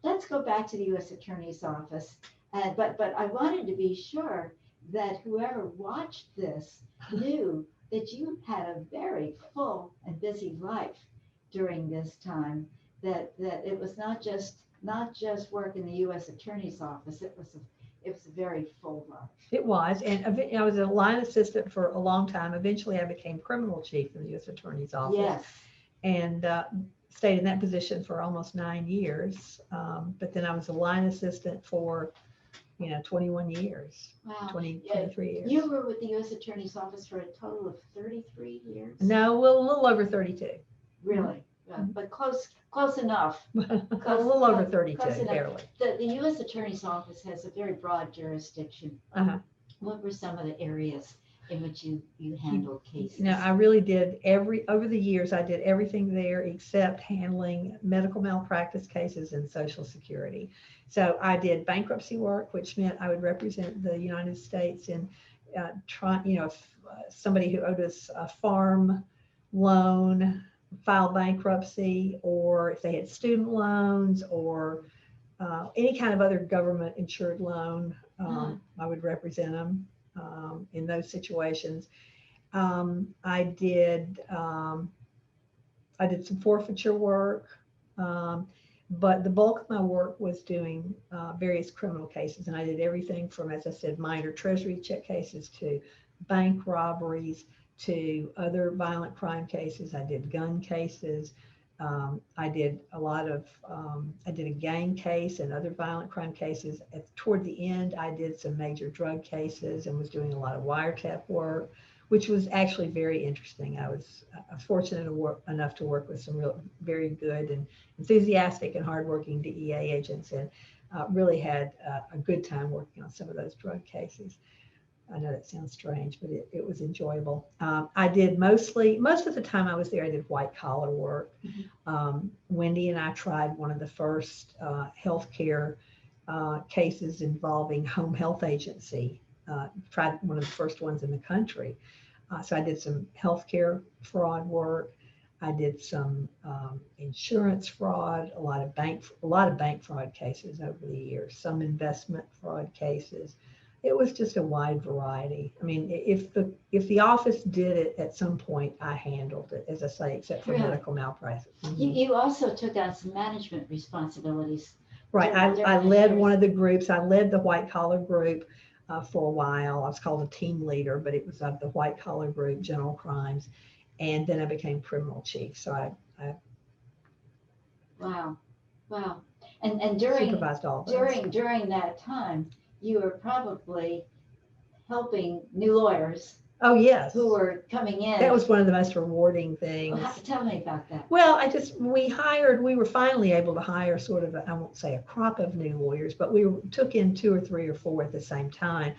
Let's go back to the U.S. Attorney's Office, but I wanted to be sure that whoever watched this knew that you had a very full and busy life during this time. That it was not just work in the U.S. Attorney's Office. It was a very full life. It was, and I was a line assistant for a long time. Eventually, I became criminal chief in the U.S. Attorney's Office. Yes. And stayed in that position for almost 9 years. But then I was a line assistant for 21 years. Wow. 23 years. You were with the U.S. Attorney's Office for a total of 33 years? No, well, a little over 32. Really? But close enough. A little over 32, barely. The U.S. Attorney's Office has a very broad jurisdiction. What were some of the areas in which you handled cases? I really did over the years, I did everything there except handling medical malpractice cases and Social Security. So I did bankruptcy work, which meant I would represent the United States in somebody who owed us a farm loan, file bankruptcy, or if they had student loans or any kind of other government insured loan, I would represent them in those situations. I did some forfeiture work, but the bulk of my work was doing various criminal cases, and I did everything from, as I said, minor treasury check cases to bank robberies to other violent crime cases. I did gun cases. I did I did a gang case and other violent crime cases. Toward the end, I did some major drug cases and was doing a lot of wiretap work, which was actually very interesting. I was fortunate enough to work with some very good and enthusiastic and hardworking DEA agents, and really had a good time working on some of those drug cases. I know that sounds strange, but it was enjoyable. I did most of the time I was there, I did white collar work. Wendy and I tried one of the first healthcare cases involving home health agency, tried one of the first ones in the country. So I did some healthcare fraud work. I did some insurance fraud, a lot of bank fraud cases over the years, some investment fraud cases. It was just a wide variety. I mean, if the office did it at some point, I handled it, as I say, except for medical malpractice. You also took on some management responsibilities. Right. I led one of the groups. I led the white collar group for a while. I was called a team leader, but it was of the white collar group, general crimes. And then I became criminal chief. So I Wow. And during supervised all of those. during that time, you were probably helping new lawyers. Oh, yes. Who were coming in. That was one of the most rewarding things. Well, tell me about that. Well, we were finally able to hire sort of, I won't say a crop of new lawyers, but we took in 2 or 3 or 4 at the same time.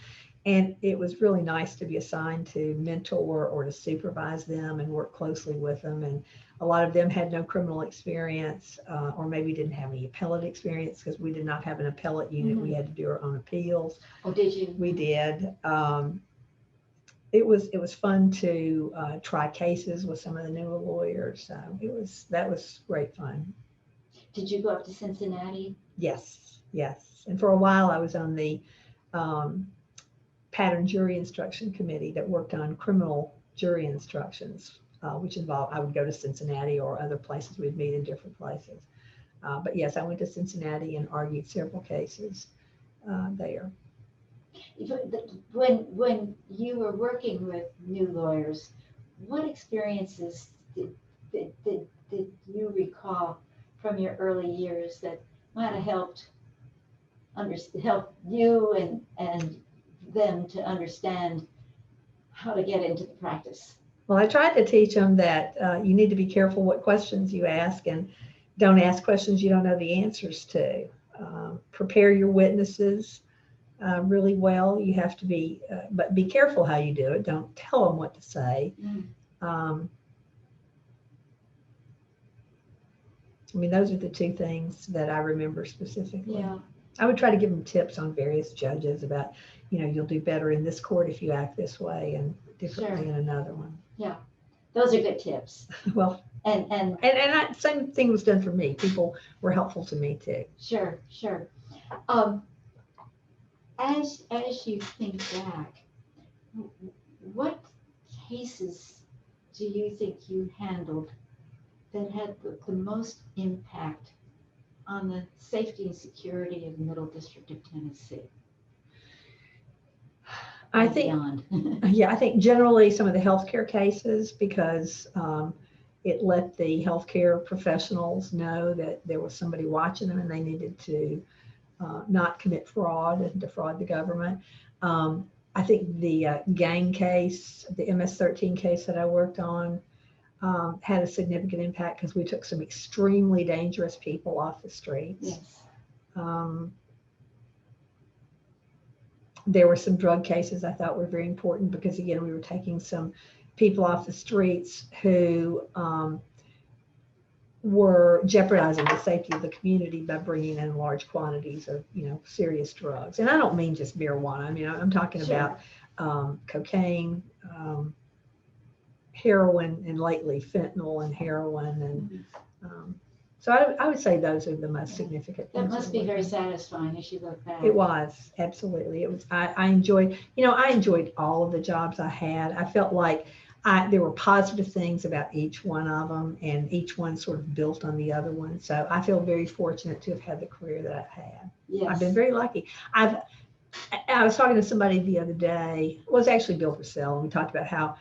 And it was really nice to be assigned to mentor or to supervise them and work closely with them. And a lot of them had no criminal experience, or maybe didn't have any appellate experience, because we did not have an appellate unit. We had to do our own appeals. Oh, did you? We did. It was fun to try cases with some of the newer lawyers. So that was great fun. Did you go up to Cincinnati? Yes. And for a while I was on the pattern jury instruction committee that worked on criminal jury instructions, which involved, I would go to Cincinnati or other places. We'd meet in different places. But yes, I went to Cincinnati and argued several cases there. When you were working with new lawyers, what experiences did you recall from your early years that might have helped you and them to understand how to get into the practice? Well, I tried to teach them that you need to be careful what questions you ask, and don't ask questions you don't know the answers to. Prepare your witnesses really well. You have to be, but be careful how you do it. Don't tell them what to say. I mean, those are the two things that I remember specifically. Yeah. I would try to give them tips on various judges about, you'll do better in this court if you act this way and differently in another one. Yeah, those are good tips. Well, and same thing was done for me. People were helpful to me too. Sure. As you think back, what cases do you think you handled that had the most impact on the safety and security of the Middle District of Tennessee? I think generally some of the healthcare cases, because it let the healthcare professionals know that there was somebody watching them and they needed to not commit fraud and defraud the government. I think the gang case, the MS-13 case that I worked on, had a significant impact because we took some extremely dangerous people off the streets. Yes. There were some drug cases I thought were very important because, again, we were taking some people off the streets who were jeopardizing the safety of the community by bringing in large quantities of, serious drugs. And I don't mean just marijuana. I mean, I'm talking about cocaine, heroin, and lately fentanyl and heroin. And so I would say those are the most significant things. That must be very satisfying as you look back. It was, absolutely. It was. I enjoyed, I enjoyed all of the jobs I had. I felt like there were positive things about each one of them, and each one sort of built on the other one. So I feel very fortunate to have had the career that I've had. Yes. I've been very lucky. I was talking to somebody the other day. It was actually Bill Purcell, and we talked about how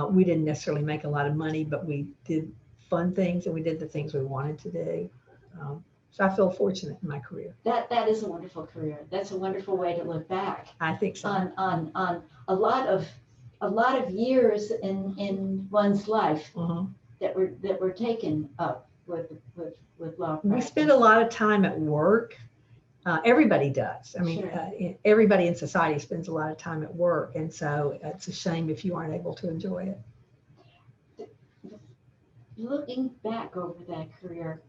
we didn't necessarily make a lot of money, but we did fun things and we did the things we wanted to do. So I feel fortunate in my career. That is a wonderful career. That's a wonderful way to look back. I think so. On a lot of years in one's life that were taken up with law practice. We spend a lot of time at work. Everybody does. I mean, everybody in society spends a lot of time at work, and so it's a shame if you aren't able to enjoy it. Looking back over that career,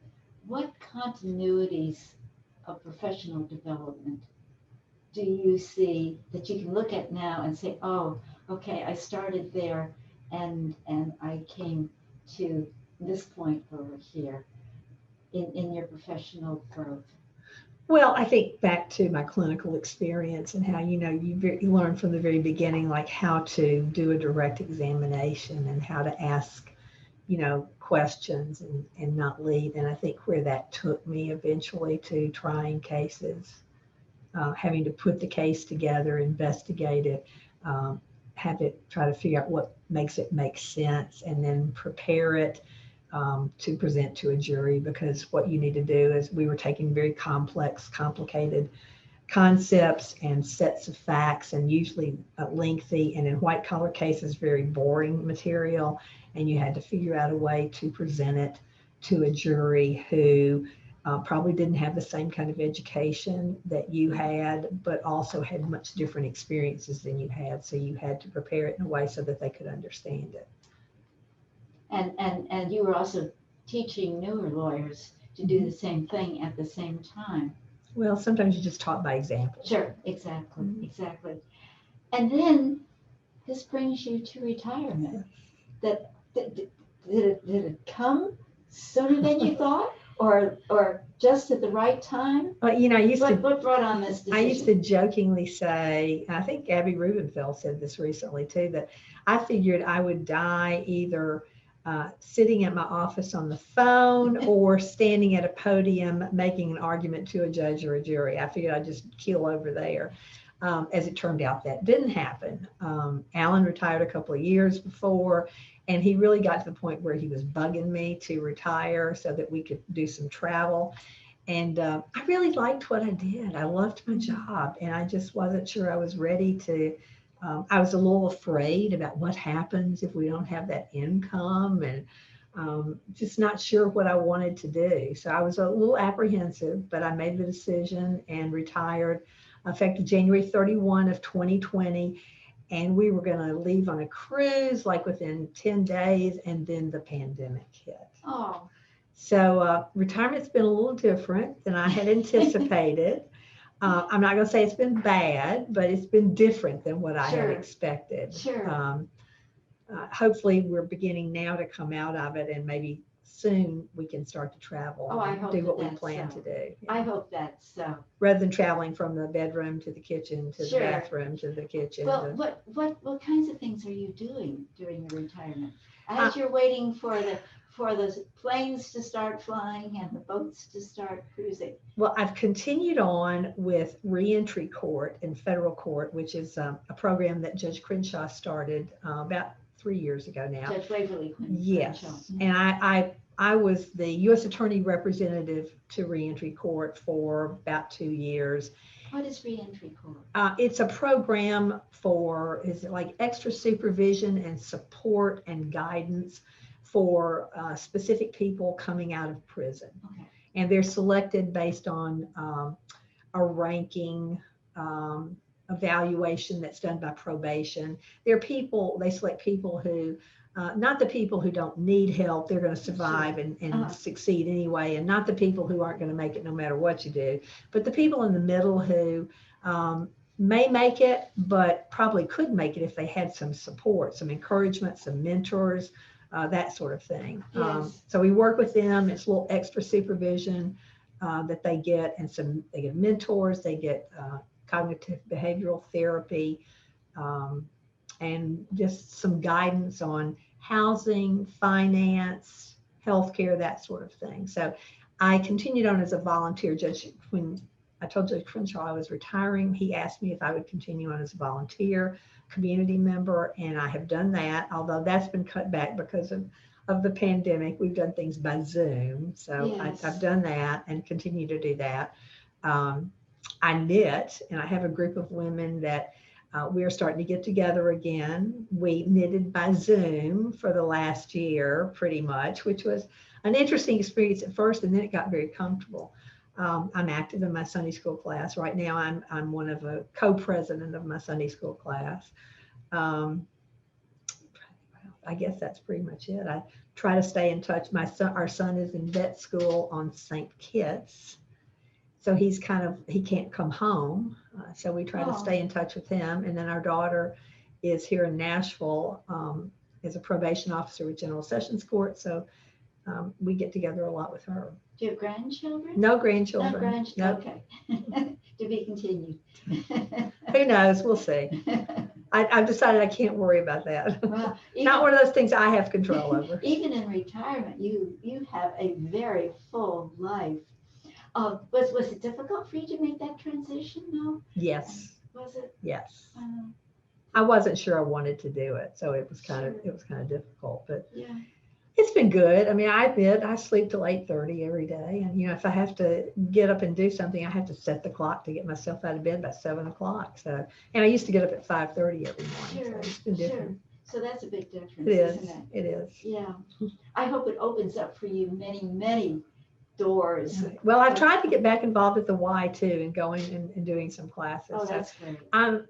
what continuities of professional development do you see that you can look at now and say, oh, okay, I started there and I came to this point over here in your professional growth? Well, I think back to my clinical experience and how, you learn from the very beginning, like how to do a direct examination and how to ask, questions and not lead. And I think where that took me eventually to trying cases, having to put the case together, investigate it, have it, try to figure out what makes it make sense, and then prepare it to present to a jury, because what you need to do is, we were taking very complex, complicated concepts and sets of facts, and usually lengthy, and in white collar cases, very boring material. And you had to figure out a way to present it to a jury who probably didn't have the same kind of education that you had, but also had much different experiences than you had. So you had to prepare it in a way so that they could understand it. And you were also teaching newer lawyers to do the same thing at the same time. Well, sometimes you just taught by example. Sure, exactly, exactly. And then this brings you to retirement. Did it come sooner than you thought, or just at the right time? Well, What brought on this decision? I used to jokingly say, I think Abby Rubenfeld said this recently too, that I figured I would die either sitting at my office on the phone or standing at a podium making an argument to a judge or a jury. I figured I'd just keel over there. As it turned out, that didn't happen. Alan retired a couple of years before, and he really got to the point where he was bugging me to retire so that we could do some travel. And I really liked what I did. I loved my job, and I just wasn't sure I was ready to. I was a little afraid about what happens if we don't have that income, and just not sure what I wanted to do. So I was a little apprehensive, but I made the decision and retired effective January 31 of 2020. And we were going to leave on a cruise like within 10 days, and then the pandemic hit. Oh. So retirement's been a little different than I had anticipated. I'm not going to say it's been bad, but it's been different than what I had expected. Sure. Hopefully we're beginning now to come out of it, and maybe soon we can start to travel and do what we plan to do. Yeah. I hope that's so. Rather than traveling from the bedroom to the kitchen, to the bathroom, to the kitchen. Well, what kinds of things are you doing during your retirement? As you're waiting for the planes to start flying and the boats to start cruising? Well, I've continued on with reentry court and federal court, which is a program that Judge Crenshaw started about 3 years ago now. Judge Waverly Crenshaw. Yes, and I was the U.S. Attorney representative to reentry court for about 2 years. What is reentry court? It's a program for extra supervision and support and guidance for specific people coming out of prison. Okay. And they're selected based on a ranking evaluation that's done by probation. They select people who, not the people who don't need help, they're going to survive and succeed anyway, and not the people who aren't going to make it no matter what you do, but the people in the middle who may make it, but probably could make it if they had some support, some encouragement, some mentors, that sort of thing. Yes. So we work with them. It's a little extra supervision that they get, and they get mentors, they get cognitive behavioral therapy, and just some guidance on housing, finance, healthcare, that sort of thing. So I continued on as a volunteer. When I told Judge Crenshaw I was retiring, he asked me if I would continue on as a volunteer community member, and I have done that, although that's been cut back because of the pandemic. We've done things by Zoom, so yes. I've done that and continue to do that. I knit, and I have a group of women that we're starting to get together again. We knitted by Zoom for the last year, pretty much, which was an interesting experience at first, and then it got very comfortable. I'm active in my Sunday school class. Right now, I'm one of a co-president of my Sunday school class. I guess that's pretty much it. I try to stay in touch. Our son is in vet school on St. Kitts, so he can't come home. So we try to stay in touch with him. And then our daughter is here in Nashville as a probation officer with General Sessions Court. So we get together a lot with her. Do you have grandchildren? No grandchildren. No grandchildren. Nope. Okay. To be continued. Who knows? We'll see. I've decided I can't worry about that. Well, Not one of those things I have control over. Even in retirement, you have a very full life. Was it difficult for you to make that transition? No. Yes. Was it? Yes. I wasn't sure I wanted to do it, so it was kind Sure. of difficult, but Yeah. it's been good. I mean, I admit I sleep till 8:30 every day, and if I have to get up and do something, I have to set the clock to get myself out of bed by 7 o'clock. So, and I used to get up at 5:30 every morning. Sure. So it's been different. So that's a big difference, It is. isn't it? It is. Yeah. I hope it opens up for you many, many doors. Well, I've tried to get back involved at the Y too, and going and doing some classes. Oh, So that's great. I'm,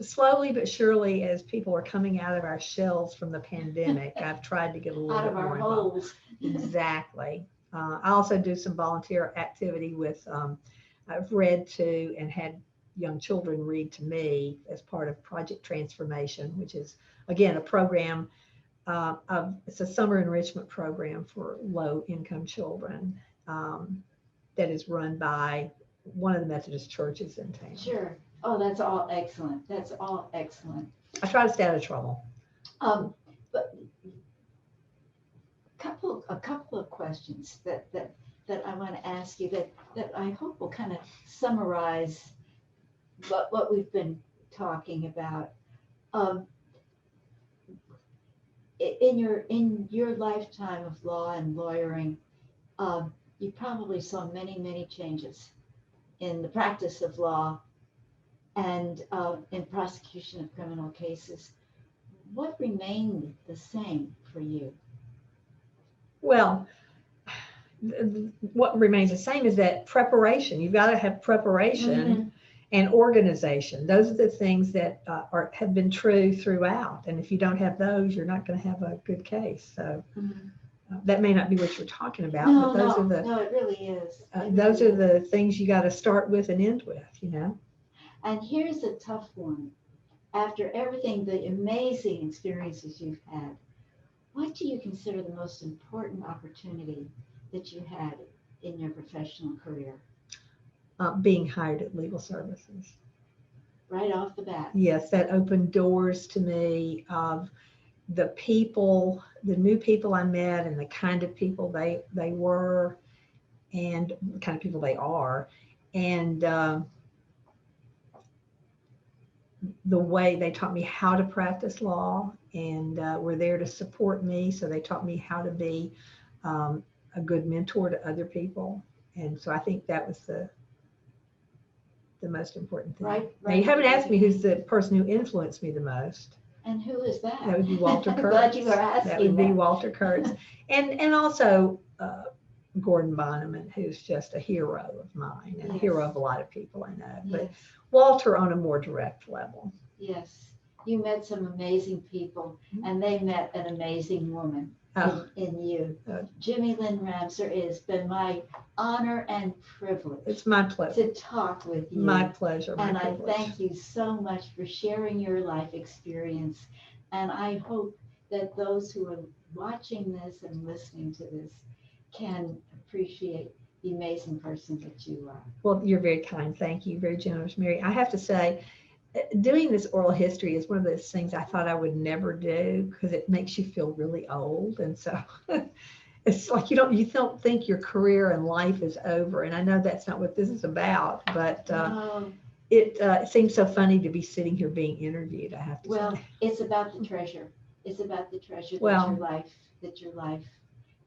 slowly but surely, as people are coming out of our shells from the pandemic, I've tried to get a little Out bit of our more involved. holes. Exactly. I also do some volunteer activity with, I've read to and had young children read to me as part of Project Transformation, which is, again, a program it's a summer enrichment program for low-income children that is run by one of the Methodist churches in town. Sure. Oh, that's all excellent. That's all excellent. I try to stay out of trouble. But a couple of questions that I want to ask you that I hope will kind of summarize what we've been talking about. In your lifetime of law and lawyering, you probably saw many changes in the practice of law and in prosecution of criminal cases. What remained the same for you? Well, what remains the same is that preparation. You've got to have preparation and organization. Those are the things that have been true throughout. And if you don't have those, you're not going to have a good case. So that may not be what you're talking about, but those are the no, it really is. Those are the things you got to start with and end with, And here's a tough one. After everything, the amazing experiences you've had, what do you consider the most important opportunity that you had in your professional career? Being hired at Legal Services. Right off the bat. Yes, that opened doors to me of the people, the new people I met, and the kind of people they were, and the kind of people they are, and the way they taught me how to practice law, and were there to support me. So they taught me how to be a good mentor to other people, and so I think that was the most important thing. Right. Now, you haven't asked me who's the person who influenced me the most. And who is that? That would be Walter Kurtz. I'm glad you were asking. That would be Walter Kurtz. And also Gordon Bonneman, who's just a hero of mine and a hero of a lot of people I know. But Walter on a more direct level. Yes. You met some amazing people, and they met an amazing woman in you. Jimmie Lynn Ramsaur, it has been my honor and privilege. It's my pleasure to talk with you. My pleasure. And I thank you so much for sharing your life experience. And I hope that those who are watching this and listening to this can appreciate the amazing person that you are. Well, you're very kind. Thank you. Very generous, Mary. I have to say, doing this oral history is one of those things I thought I would never do because it makes you feel really old. And so it's like you don't think your career and life is over. And I know that's not what this is about, but it seems so funny to be sitting here being interviewed, I have to say. Well, it's about the treasure. It's about the treasure that your life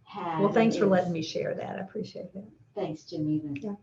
had. Well, thanks for letting me share that. I appreciate that. Thanks, Jimmie. Yeah.